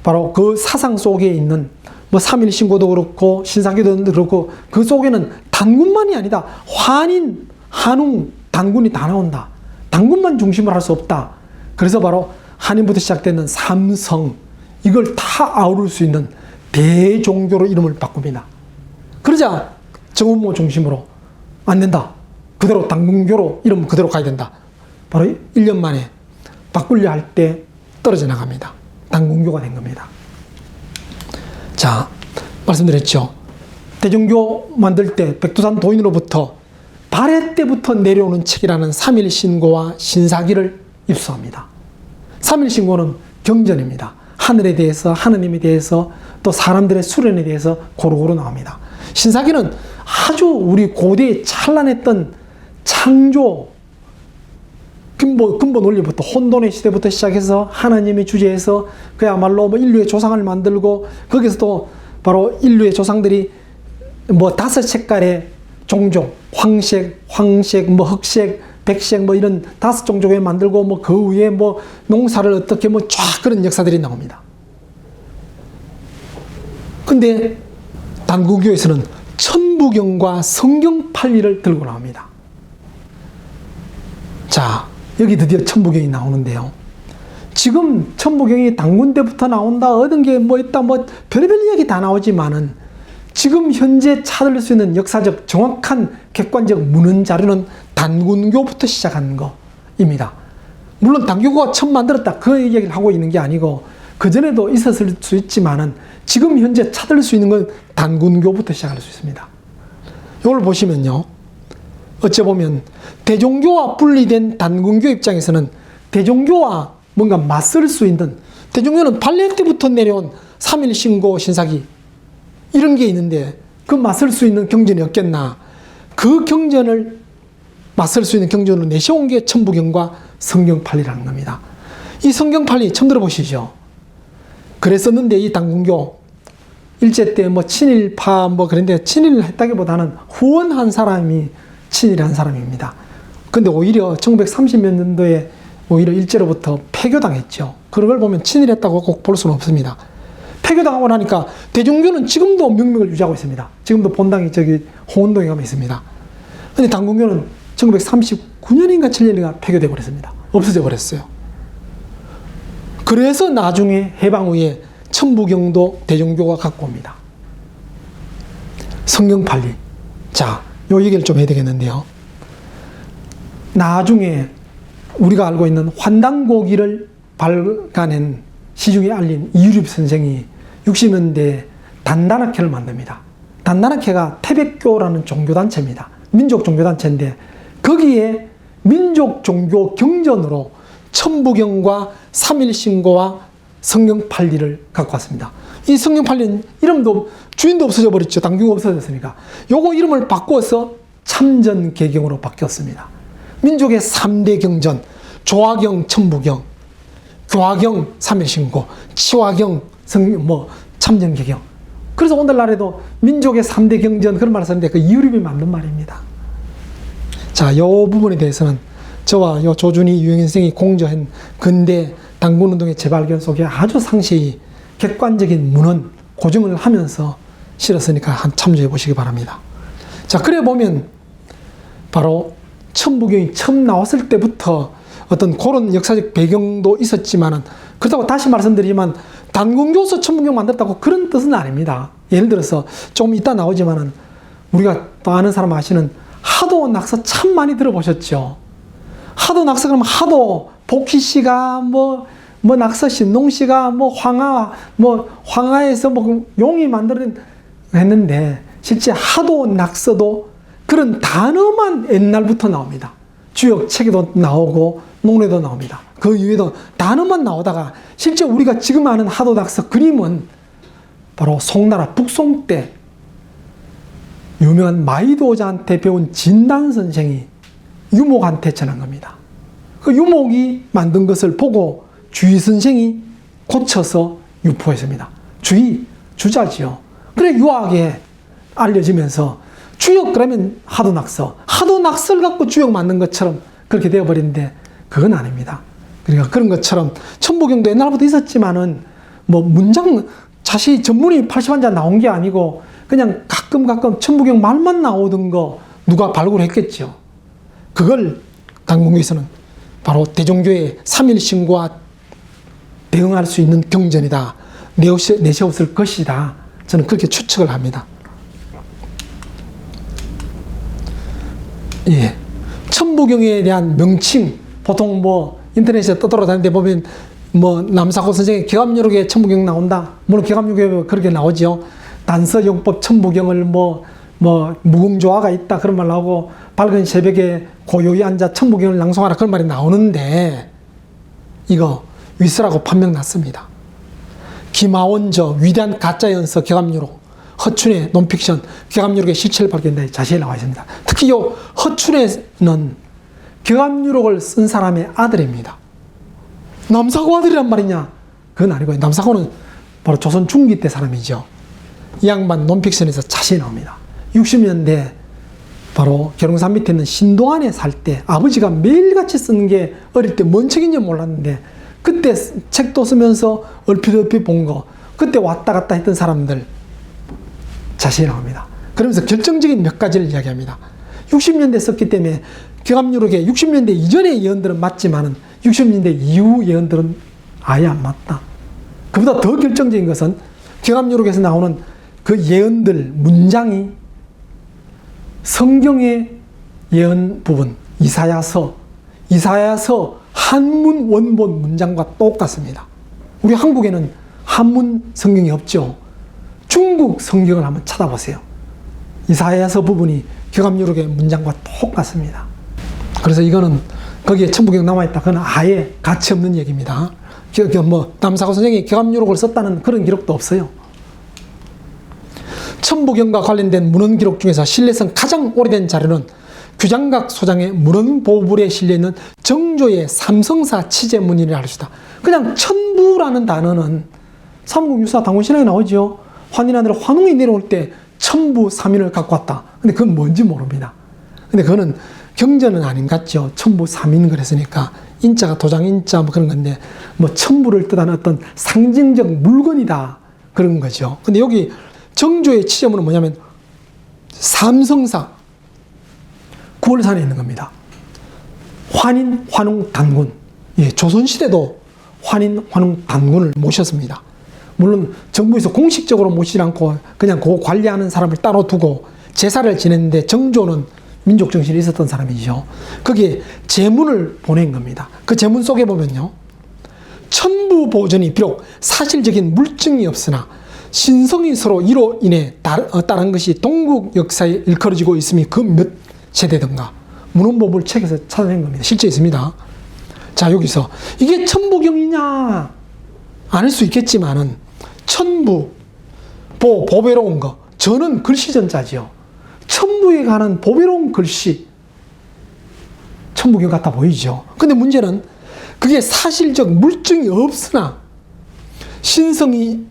바로 그 사상 속에 있는 3.1신고도 그렇고 신사기도 그렇고 그 속에는 단군만이 아니다. 환인, 한웅, 단군이 다 나온다. 단군만 중심으로 할 수 없다. 그래서 바로 한인부터 시작되는 삼성, 이걸 다 아우를 수 있는 대종교로 이름을 바꿉니다. 그러자 정운모 중심으로 안 된다. 그대로 단군교로 이름 그대로 가야 된다. 바로 1년 만에 바꾸려 할 때 떨어져 나갑니다. 단군교가 된 겁니다. 자, 말씀드렸죠. 대종교 만들 때 백두산 도인으로부터 발해 때부터 내려오는 책이라는 3.1신고와 신사기를 입수합니다. 3.1신고는 경전입니다. 하늘에 대해서, 하느님에 대해서, 또 사람들의 수련에 대해서 고루고루 나옵니다. 신사기는 아주 우리 고대에 찬란했던 창조, 근본 원리부터, 혼돈의 시대부터 시작해서 하나님의 주제에서 그야말로 인류의 조상을 만들고, 거기서 또 바로 인류의 조상들이 5색깔의 종족, 황색, 흑색, 백색 이런 5종족을 만들고 그 위에 농사를 어떻게 쫙 그런 역사들이 나옵니다. 근데 단군교에서는 천부경과 성경팔리를 들고 나옵니다. 자, 여기 드디어 천부경이 나오는데요. 지금 천부경이 단군 때부터 나온다, 얻은 게 있다, 별의별 이야기 다 나오지만은 지금 현재 찾을 수 있는 역사적 정확한 객관적 문헌 자료는 단군교부터 시작한 거입니다. 물론 단군교가 처음 만들었다 그 얘기를 하고 있는 게 아니고 그전에도 있었을 수 있지만은 지금 현재 찾을 수 있는 건 단군교부터 시작할 수 있습니다. 이걸 보시면요. 어찌 보면 대종교와 분리된 단군교 입장에서는 대종교와 뭔가 맞설 수 있는, 대종교는 발해 때부터 내려온 3.1신고 신사기 이런 게 있는데 그 맞설 수 있는 경전이 없겠나. 그 경전을 맞설 수 있는 경전으로 내세운 게 천부경과 성경팔리라는 겁니다. 이 성경팔리 처음 들어보시죠? 그랬었는데 이 단군교 일제 때 친일파 그런데 친일을 했다기보다는 후원한 사람이 친일한 사람입니다. 근데 오히려 1930년도에 오히려 일제로부터 폐교당했죠. 그런 걸 보면 친일했다고 꼭 볼 수는 없습니다. 폐교당하고 나니까 대종교는 지금도 명맥을 유지하고 있습니다. 지금도 본당이 홍은동에 가면 있습니다. 근데 단군교는 1939년인가 7년인가 폐교되어 버렸습니다. 없어져 버렸어요. 그래서 나중에 해방 후에 천부경도 대종교가 갖고 옵니다. 성경팔리. 자, 요 얘기를 좀 해야 되겠는데요. 나중에 우리가 알고 있는 환단고기를 발간한 시중에 알린 이유립 선생이 60년대에 단단학회를 만듭니다. 단단학회가 태백교라는 종교단체입니다. 민족 종교단체인데 거기에 민족 종교 경전으로 천부경과 삼일신고와 성경팔리를 갖고 왔습니다. 이 성경팔리는 이름도 주인도 없어져 버렸죠. 당규가 없어졌으니까. 요거 이름을 바꿔서 참전개경으로 바뀌었습니다. 민족의 3대 경전, 조화경 천부경, 교화경 삼일신고, 치화경 참전개경. 그래서 오늘날에도 민족의 3대 경전 그런 말을 썼는데 그 이유립이 맞는 말입니다. 자, 이 부분에 대해서는 저와 요 조준희 유영인생이 공저한 근대 당군운동의 재발견 속에 아주 상세히 객관적인 문헌 고증을 하면서 실었으니까 한 참조해 보시기 바랍니다. 자, 그래 보면 바로 천부경이 처음 나왔을 때부터 어떤 그런 역사적 배경도 있었지만은 그렇다고 다시 말씀드리지만 단군교서 천부경 만들었다고 그런 뜻은 아닙니다. 예를 들어서 좀 이따 나오지만은 우리가 또 아는 사람 아시는 하도 낙서 참 많이 들어보셨죠. 하도 낙서 그러면 하도 복희 씨가 뭐 낙서 신농 씨가 황하에서 용이 만들어낸 했는데 실제 하도 낙서도 그런 단어만 옛날부터 나옵니다. 주역 책에도 나오고 논에도 나옵니다. 그 이외에도 단어만 나오다가 실제 우리가 지금 아는 하도 낙서 그림은 바로 송나라 북송 때 유명한 마이도자한테 배운 진단 선생이 유목한테 전한 겁니다. 그 유목이 만든 것을 보고 주의 선생이 고쳐서 유포했습니다. 주자지요. 그래 유학에 알려지면서 주역 그러면 하도 낙서를 갖고 주역 만든 것처럼 그렇게 되어버리는데 그건 아닙니다. 그러니까 그런 것처럼 천부경도 옛날부터 있었지만은 문장 자세히 전문이 80한자 나온 게 아니고 그냥 가끔 천부경 말만 나오던 거 누가 발굴했겠죠. 그걸 당군교에서는 바로 대종교의 삼일신고와 대응할 수 있는 경전이다. 내세웠을 것이다. 저는 그렇게 추측을 합니다. 예. 천부경에 대한 명칭, 보통 인터넷에 떠돌아다니는데 보면 남사고 선생의 개감요록에 천부경 나온다. 물론 개감요록에 그렇게 나오죠. 단서용법 천부경을 무궁조화가 있다. 그런 말 나오고, 밝은 새벽에 고요히 앉아 천부경을 낭송하라. 그런 말이 나오는데, 이거 위스라고 판명 났습니다. 김하원저 위대한 가짜연서 개감요록, 허춘의 논픽션 개감요록의 실체를 발견다. 자세히 나와 있습니다. 특히 이 허춘에는 개감요록을 쓴 사람의 아들입니다. 남사고 아들이란 말이냐? 그건 아니고요. 남사고는 바로 조선 중기 때 사람이죠. 이 양반 논픽션에서 자세히 나옵니다. 60년대 바로 계룡산 밑에 있는 신도안에 살 때 아버지가 매일같이 쓰는 게 어릴 때 뭔 책인지 몰랐는데 그때 책도 쓰면서 얼핏 본 거, 그때 왔다 갔다 했던 사람들 자세히 나옵니다. 그러면서 결정적인 몇 가지를 이야기합니다. 60년대 썼기 때문에 개감요록에 60년대 이전의 예언들은 맞지만은 60년대 이후 예언들은 아예 안 맞다. 그보다 더 결정적인 것은 개감요록에서 나오는 그 예언들 문장이 성경의 예언 부분, 이사야서 한문 원본 문장과 똑같습니다. 우리 한국에는 한문 성경이 없죠. 중국 성경을 한번 찾아보세요. 이사야서 부분이 개감요록의 문장과 똑같습니다. 그래서 이거는 거기에 천부경 남아있다. 그건 아예 가치 없는 얘기입니다. 남사고 선생이 개감요록을 썼다는 그런 기록도 없어요. 천부경과 관련된 문헌 기록 중에서 신뢰성 가장 오래된 자료는 규장각 소장의 문헌 보물에 실려있는 정조의 삼성사 치제문이라 할 수 있다. 그냥 천부라는 단어는 삼국유사 당군신화에 나오죠. 환인하늘 환웅이 내려올 때 천부 3인을 갖고 왔다. 근데 그건 뭔지 모릅니다. 근데 그거는 경전은 아닌 것 같죠. 천부 3인 그랬으니까 인자가 도장인자 그런 건데 천부를 뜻하는 어떤 상징적 물건이다 그런 거죠. 근데 여기 정조의 치제문은 뭐냐면 삼성사 9월산에 있는 겁니다. 환인, 환웅, 단군. 예, 조선시대도 환인, 환웅, 단군을 모셨습니다. 물론 정부에서 공식적으로 모시지 않고 그냥 그 관리하는 사람을 따로 두고 제사를 지냈는데 정조는 민족 정신이 있었던 사람이죠. 거기에 제문을 보낸 겁니다. 그 제문 속에 보면요. 천부 보존이 비록 사실적인 물증이 없으나 신성이 서로 이로 인해 따른 것이 동국 역사에 일컬어지고 있음이 그 몇 세대든가 문헌보물 책에서 찾아낸 겁니다. 실제 있습니다. 자, 여기서 이게 천부경이냐 아닐 수 있겠지만은 천부 보배로운 거 저는 글씨전자지요. 천부에 관한 보배로운 글씨 천부경 같아 보이죠. 근데 문제는 그게 사실적 물증이 없으나 신성이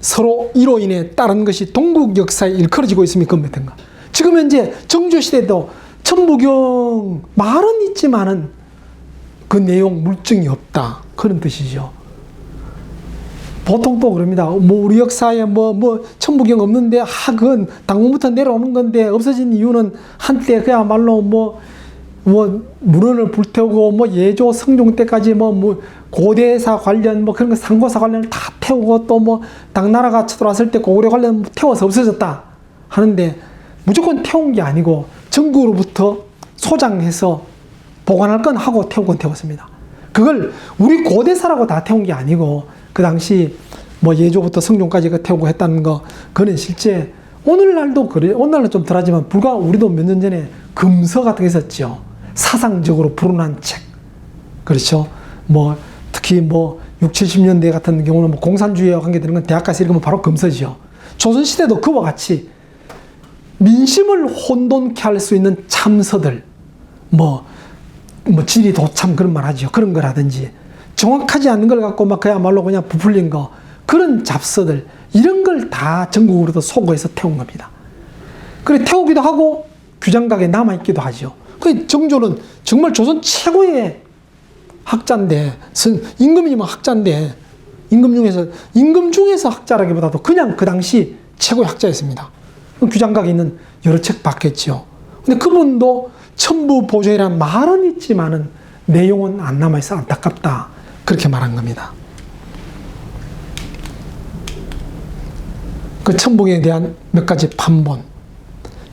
서로 이로 인해 따른 것이 동국 역사에 일컬어지고 있음이 그 몇 해인가. 지금 현재 정조시대도 천부경 말은 있지만은 그 내용 물증이 없다. 그런 뜻이죠. 보통 또 그럽니다. 뭐 우리 역사에 뭐 천부경 없는데 그건 당군부터 내려오는 건데 없어진 이유는 한때 그야말로 뭐 문헌을 불태우고 뭐 예조 성종 때까지 뭐 고대사 관련 뭐 그런 거 상고사 관련을 다 태우고 또 뭐 당나라가 쳐들어왔을 때 고구려 관련 태워서 없어졌다 하는데 무조건 태운 게 아니고 정부로부터 소장해서 보관할 건 하고 태울 건 태웠습니다. 그걸 우리 고대사라고 다 태운 게 아니고 그 당시 뭐 예조부터 성종까지 태우고 했다는 거 그는 실제 오늘날도 그래. 오늘날은 좀 덜하지만 불과 우리도 몇 년 전에 금서 같은 게 있었죠. 사상적으로 불운한 책. 그렇죠. 뭐 특히 뭐 60, 70년대 같은 경우는 뭐 공산주의와 관계되는 건 대학 가서 읽으면 바로 금서죠. 조선시대도 그와 같이 민심을 혼돈케 할 수 있는 참서들, 뭐 지리 도참 그런 말 하죠. 그런 거라든지 정확하지 않은 걸 갖고 막 그야말로 그냥 부풀린 거 그런 잡서들 이런 걸 다 전국으로도 소거해서 태운 겁니다. 그래 태우기도 하고 규장각에 남아있기도 하죠. 그 정조는 정말 조선 최고의 학자인데 임금이면 학자인데 임금 중에서 학자라기보다도 그냥 그 당시 최고의 학자였습니다. 규장각에 있는 여러 책 봤겠죠. 근데 그분도 천부보존이라는 말은 있지만은 내용은 안 남아있어 안타깝다. 그렇게 말한 겁니다. 그 천부경에 대한 몇 가지 판본.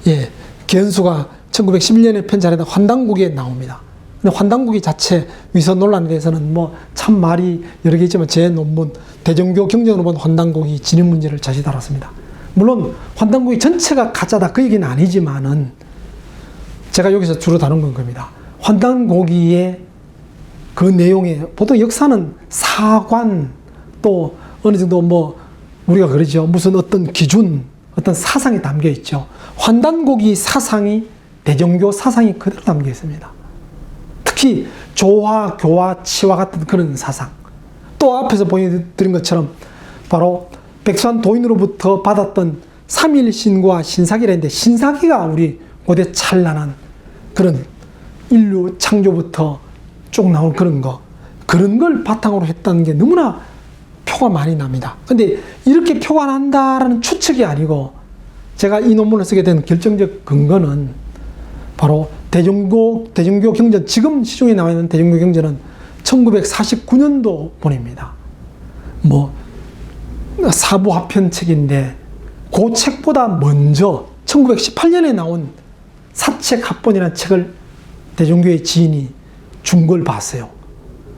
예. 견수가 1911년에 편찬했던 환단국에 나옵니다. 근데 환단국이 자체 위서 논란에 대해서는 뭐 참 말이 여러 개 있지만 제 논문 대종교 경전으로 본 환단국이 진입 문제를 자세히 다뤘습니다. 물론 환단국이 전체가 가짜다 그 얘기는 아니지만은 제가 여기서 주로 다룬 건 겁니다. 환단고기의 그 내용에 보통 역사는 사관 또 어느 정도 뭐 우리가 그러죠. 무슨 어떤 기준, 어떤 사상이 담겨 있죠. 환단고기 사상이 대종교 사상이 그대로 담겨 있습니다. 특히 조화, 교화, 치화 같은 그런 사상. 또 앞에서 보여드린 것처럼 바로 백수한 도인으로부터 받았던 삼일신과 신사기라는데 신사기가 우리 고대 찬란한 그런 인류 창조부터 쭉 나온 그런 걸 바탕으로 했다는 게 너무나 표가 많이 납니다. 근데 이렇게 표가 난다라는 추측이 아니고 제가 이 논문을 쓰게 된 결정적 근거는 바로 대종교 경전, 지금 시중에 나와 있는 대종교 경전은 1949년도 본입니다. 뭐 사부합편 책인데 그 책보다 먼저 1918년에 나온 사책합본이라는 책을 대종교의 지인이 준 걸 봤어요.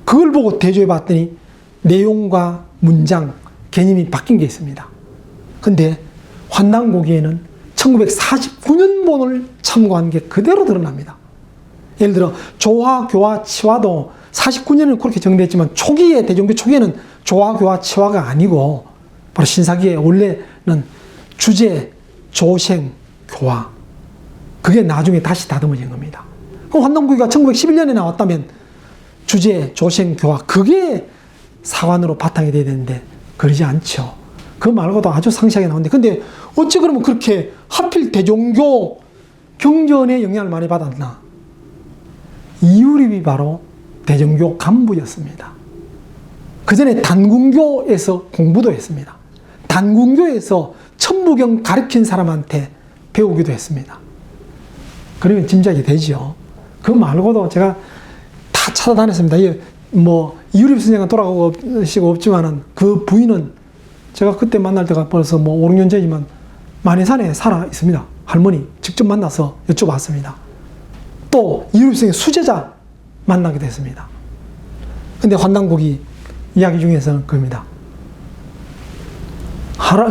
그걸 보고 대조해 봤더니 내용과 문장, 개념이 바뀐 게 있습니다. 근데 환단고기에는 1949년본을 참고한 게 그대로 드러납니다. 예를 들어 조화, 교화, 치화도 49년에는 그렇게 정리했지만 초기에 대종교 초기에는 조화, 교화, 치화가 아니고 바로 신사기에 원래는 주제, 조생, 교화 그게 나중에 다시 다듬어진 겁니다. 그럼 환단고기가 1911년에 나왔다면 주제, 조생, 교화 그게 사관으로 바탕이 돼야 되는데 그러지 않죠. 그 말고도 아주 상세하게 나오는데 근데 어찌 그러면 그렇게 하필 대종교 경전에 영향을 많이 받았나? 이유립이 바로 대종교 간부였습니다. 그 전에 단군교에서 공부도 했습니다. 단군교에서 천부경 가르친 사람한테 배우기도 했습니다. 그러면 짐작이 되죠. 그 말고도 제가 다 찾아다녔습니다. 뭐 이유립 선생은 돌아가시고 없지만은 그 부인은 제가 그때 만날 때가 벌써 뭐 5, 6년 전이지만 만이산에 살아 있습니다. 할머니 직접 만나서 여쭤봤습니다. 또 이율생의 수제자 만나게 됐습니다. 근데 환단고기 이야기 중에서는 그겁니다.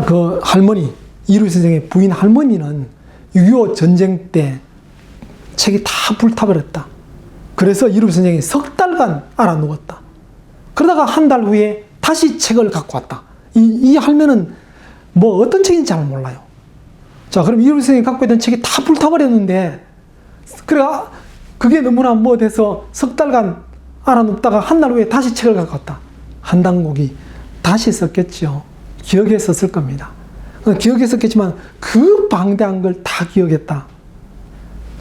그 할머니, 이율 선생의 부인 할머니는 6.25 전쟁 때 책이 다 불타버렸다. 그래서 이율 선생이 석 달간 알아 누웠다. 그러다가 한 달 후에 다시 책을 갖고 왔다. 이 할매는 뭐 어떤 책인지 잘 몰라요. 자, 그럼 이율 선생이 갖고 있던 책이 다 불타버렸는데, 그래, 그게 너무나 뭐 돼서 석 달간 알아 눕다가 한 달 후에 다시 책을 갖고 왔다. 한단곡이 다시 썼겠죠. 기억했었을 겁니다. 기억했었겠지만 그 방대한 걸 다 기억했다.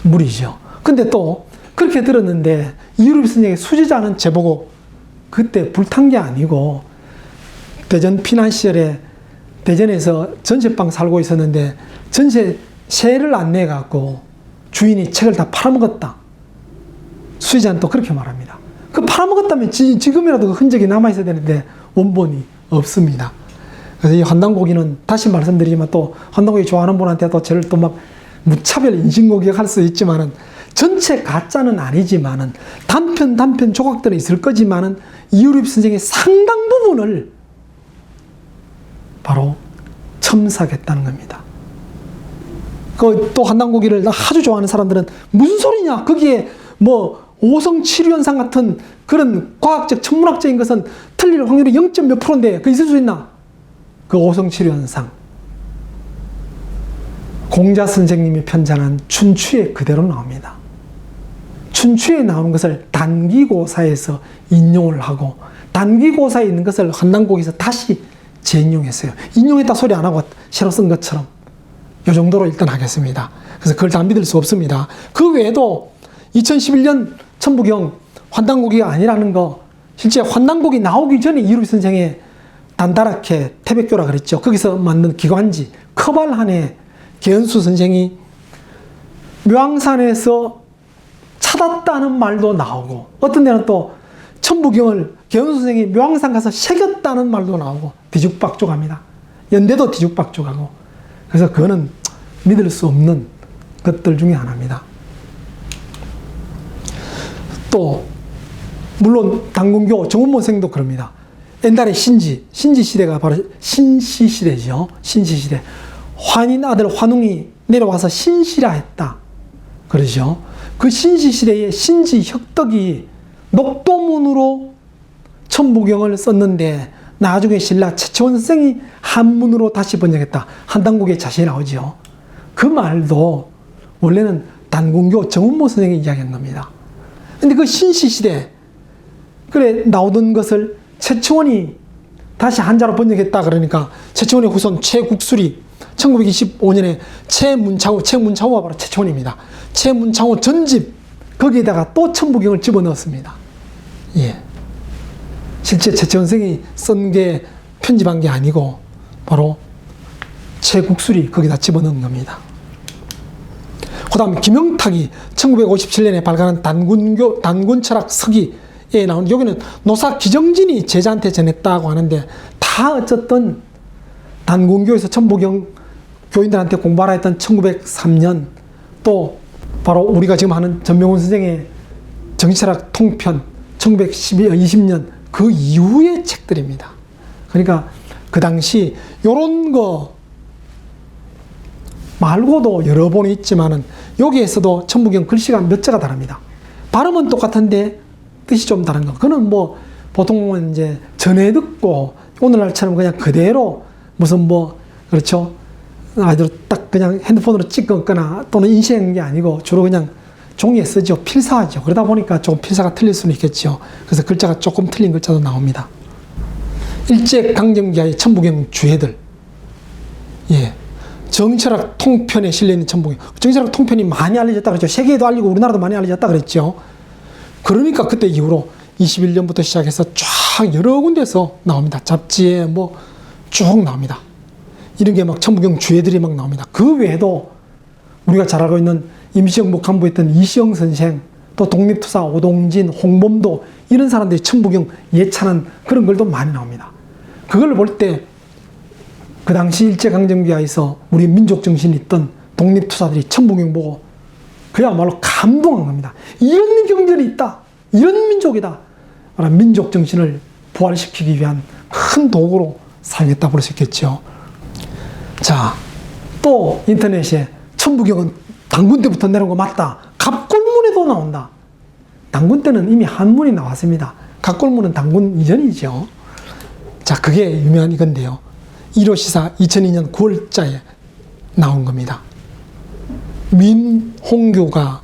무리죠. 근데 또 그렇게 들었는데 이율 선생의 수제자는 제보고 그때 불탄 게 아니고 대전 피난 시절에 대전에서 전세방 살고 있었는데 전세세를 안 내갖고 주인이 책을 다 팔아먹었다. 수제자는 또 그렇게 말합니다. 그 팔아먹었다면 지금이라도 그 흔적이 남아있어야 되는데 원본이 없습니다. 그래서 이 환단고기는 다시 말씀드리지만 또 환단고기 좋아하는 분한테도 저를 또 막 무차별 인신공격할 수 있지만은 전체 가짜는 아니지만은 단편 조각들은 있을 거지만은 이율입 선생의 상당 부분을 바로 첨삭했다는 겁니다. 또 환단고기를 아주 좋아하는 사람들은 무슨 소리냐? 거기에 뭐 오성치류현상 같은 그런 과학적 천문학적인 것은 틀릴 확률이 0. 몇 %인데 그 있을 수 있나? 그 오성치류현상 공자 선생님이 편찬한 춘추에 그대로 나옵니다. 춘추에 나오는 것을 단기고사에서 인용을 하고 단기고사에 있는 것을 환단고기에서 다시 재인용했어요. 인용했다 소리 안 하고 새로 쓴 것처럼 이 정도로 일단 하겠습니다. 그래서 그걸 다 믿을 수 없습니다. 그 외에도 2011년 천부경 환단고기가 아니라는 거, 실제 환단고기 나오기 전에 이율 선생의 단다랗게 태백교라 그랬죠. 거기서 만든 기관지 커발한에 개연수 선생이 묘황산에서 찾았다는 말도 나오고, 어떤 데는 또 천부경을 개연수 선생이 묘황산 가서 새겼다는 말도 나오고 뒤죽박죽합니다. 연대도 뒤죽박죽하고. 그래서 그거는 믿을 수 없는 것들 중에 하나입니다. 또 물론 당군교 정운모생도 그럽니다. 옛날에 신지 시대가 바로 신시 시대죠. 신시 시대. 환인 아들 환웅이 내려와서 신시라 했다. 그러죠. 그 신시 시대에 신지 혁덕이 녹도문으로 천부경을 썼는데 나중에 신라 최채원 선생이 한문으로 다시 번역했다. 한단국에 자세히 나오죠. 그 말도 원래는 단군교 정운모 선생이 이야기한 겁니다. 근데 그 신시시대, 그래, 나오던 것을 최채원이 다시 한자로 번역했다 그러니까 최채원의 후손 최국술이 1925년에 최문창호가 바로 최채원입니다. 최문창호 전집, 거기에다가 또 천부경을 집어넣었습니다. 예. 실제 최채원 선생이 쓴 게 편집한 게 아니고 바로 최국술이 거기다 집어넣은 겁니다. 그 다음 김영탁이 1957년에 발간한 단군철학 서기에 나온, 여기는 노사 기정진이 제자한테 전했다고 하는데 다 어쨌든 단군교에서 천부경 교인들한테 공부하라 했던 1903년, 또 바로 우리가 지금 하는 전명훈 선생의 정치철학 통편 1920년 그 이후의 책들입니다. 그러니까 그 당시 요런 거 말고도 여러 번이 있지만은 여기에서도 천부경 글씨가 몇 자가 다릅니다. 발음은 똑같은데 뜻이 좀 다른 거. 그는 뭐 보통은 이제 전해 듣고 오늘날처럼 그냥 그대로 무슨 뭐 그렇죠. 아이들 딱 그냥 핸드폰으로 찍거나 또는 인쇄한 게 아니고 주로 그냥 종이에 쓰죠. 필사하죠. 그러다 보니까 조금 필사가 틀릴 수는 있겠죠. 그래서 글자가 조금 틀린 글자도 나옵니다. 일제강점기의 천부경 주해들. 예. 정철학 통편에 실려있는 천부경. 정철학 통편이 많이 알려졌다 그랬죠. 세계에도 알리고 우리나라도 많이 알려졌다 그랬죠. 그러니까 그때 이후로 21년부터 시작해서 쫙 여러 군데서 나옵니다. 잡지에 뭐 쭉 나옵니다. 이런 게 막 천부경 주해들이 막 나옵니다. 그 외에도 우리가 잘 알고 있는 임시정부 간부였던 이시영 선생, 또 독립투사 오동진, 홍범도, 이런 사람들이 천부경 예찬한 그런 글도 많이 나옵니다. 그걸 볼 때 그 당시 일제강점기하에서 우리 민족정신이 있던 독립투사들이 천부경 보고 그야말로 감동한 겁니다. 이런 경전이 있다. 이런 민족이다. 민족 정신을 부활시키기 위한 큰 도구로 사용했다 볼 수 있겠죠. 자, 또 인터넷에 천부경은 단군 때부터 내려온 거 맞다. 갑골문에도 나온다. 단군 때는 이미 한문이 나왔습니다. 갑골문은 단군 이전이죠. 자, 그게 유명한 이건데요. 1호 시사 2002년 9월자에 나온 겁니다. 민홍규가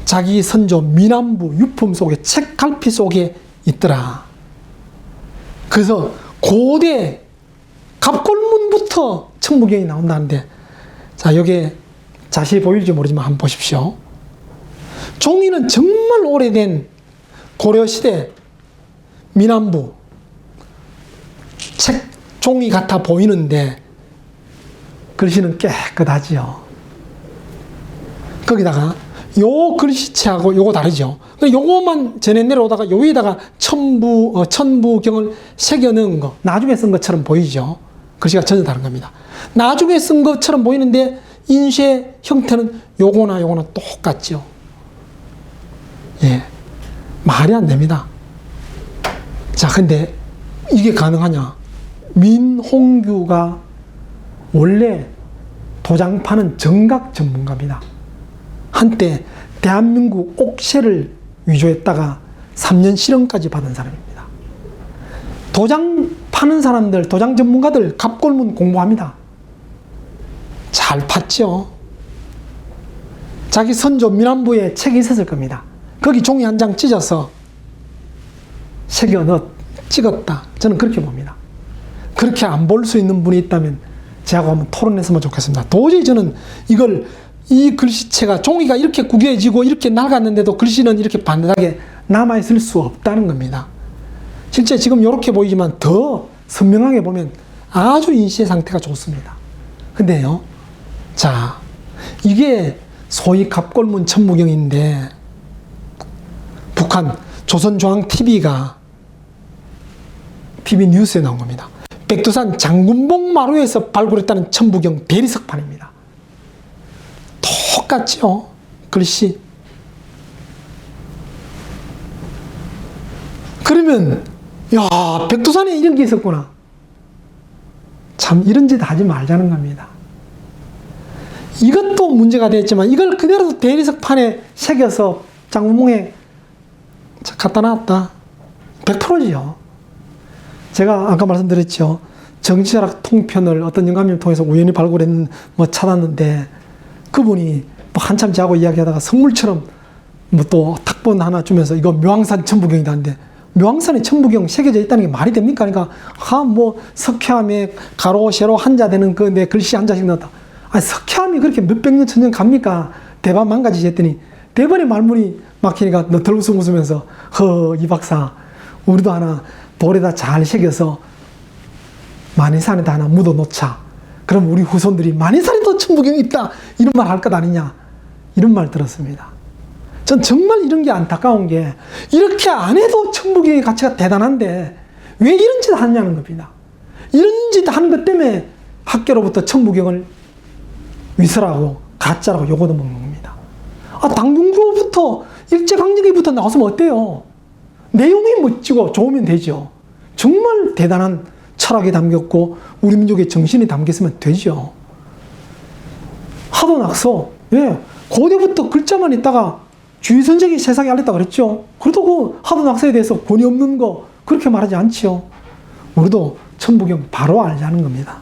자기 선조 민안부 유품 속에 책 갈피 속에 있더라. 그래서 고대 갑골문부터 천부경이 나온다는데, 자, 여기에 자세히 보일지 모르지만 한번 보십시오. 종이는 정말 오래된 고려시대 민안부 책 종이 같아 보이는데 글씨는 깨끗하지요. 거기다가 요 글씨체하고 요거 다르죠. 요거만 전해 내려오다가 요 위에다가 천부경을 새겨 넣은 거, 나중에 쓴 것처럼 보이죠. 글씨가 전혀 다른 겁니다. 나중에 쓴 것처럼 보이는데 인쇄 형태는 요거나 요거나 똑같죠. 예, 말이 안 됩니다. 자, 근데 이게 가능하냐? 민홍규가 원래 도장 파는 정각 전문가입니다. 한때 대한민국 옥새를 위조했다가 3년 실형까지 받은 사람입니다. 도장 파는 사람들, 도장 전문가들 갑골문 공부합니다. 잘 팠죠. 자기 선조 민안부에 책이 있었을 겁니다. 거기 종이 한 장 찢어서 새겨 찍었다. 저는 그렇게 봅니다. 그렇게 안 볼 수 있는 분이 있다면 저하고 한번 토론했으면 좋겠습니다. 도저히 저는 이 글씨체가 종이가 이렇게 구겨지고 이렇게 낡았는데도 글씨는 이렇게 반듯하게 남아있을 수 없다는 겁니다. 실제 지금 이렇게 보이지만 더 선명하게 보면 아주 인쇄 상태가 좋습니다. 근데요, 자, 이게 소위 갑골문 천부경인데 북한 조선중앙TV가 TV 뉴스에 나온 겁니다. 백두산 장군봉 마루에서 발굴했다는 천부경 대리석판입니다. 똑같죠? 글씨. 그러면 야, 백두산에 이런 게 있었구나. 참 이런 짓 하지 말자는 겁니다. 이것도 문제가 됐지만 이걸 그대로 대리석판에 새겨서 장군봉에 갖다 놨다. 100%죠. 제가 아까 말씀드렸죠. 정치철학 통편을 어떤 영감님을 통해서 우연히 찾았는데 그분이 한참 저하고 이야기하다가 선물처럼 또 탁본 하나 주면서 이거 묘황산 천부경이다 하는데 묘황산에 천부경 새겨져 있다는 게 말이 됩니까? 그러니까 석회암에 가로 세로 한자 되는 그 내 글씨 한 자씩 넣었다. 아니, 석회암이 그렇게 몇백 년 천년 갑니까? 대반 망가지지 했더니 대번에 말문이 막히니까 너덜 웃으면서 이 박사 우리도 하나 돌에다 잘 새겨서 만이산에다 하나 묻어 놓자. 그럼 우리 후손들이 만이산에도 천부경이 있다 이런 말 할 것 아니냐 이런 말 들었습니다. 전 정말 이런 게 안타까운 게 이렇게 안 해도 천부경의 가치가 대단한데 왜 이런 짓 하느냐는 겁니다. 이런 짓 하는 것 때문에 학교로부터 천부경을 위설하고 가짜라고 욕을 먹는 겁니다. 당군교부터 일제강점기부터 나왔으면 어때요? 내용이 멋지고 좋으면 되죠. 정말 대단한 철학이 담겼고 우리 민족의 정신이 담겼으면 되죠. 하도낙서, 예, 고대부터 글자만 있다가 주의선생이 세상에 알렸다 그랬죠. 그래도 그 하도낙서에 대해서 권위 없는 거 그렇게 말하지 않지요. 우리도 천부경 바로 알자는 겁니다.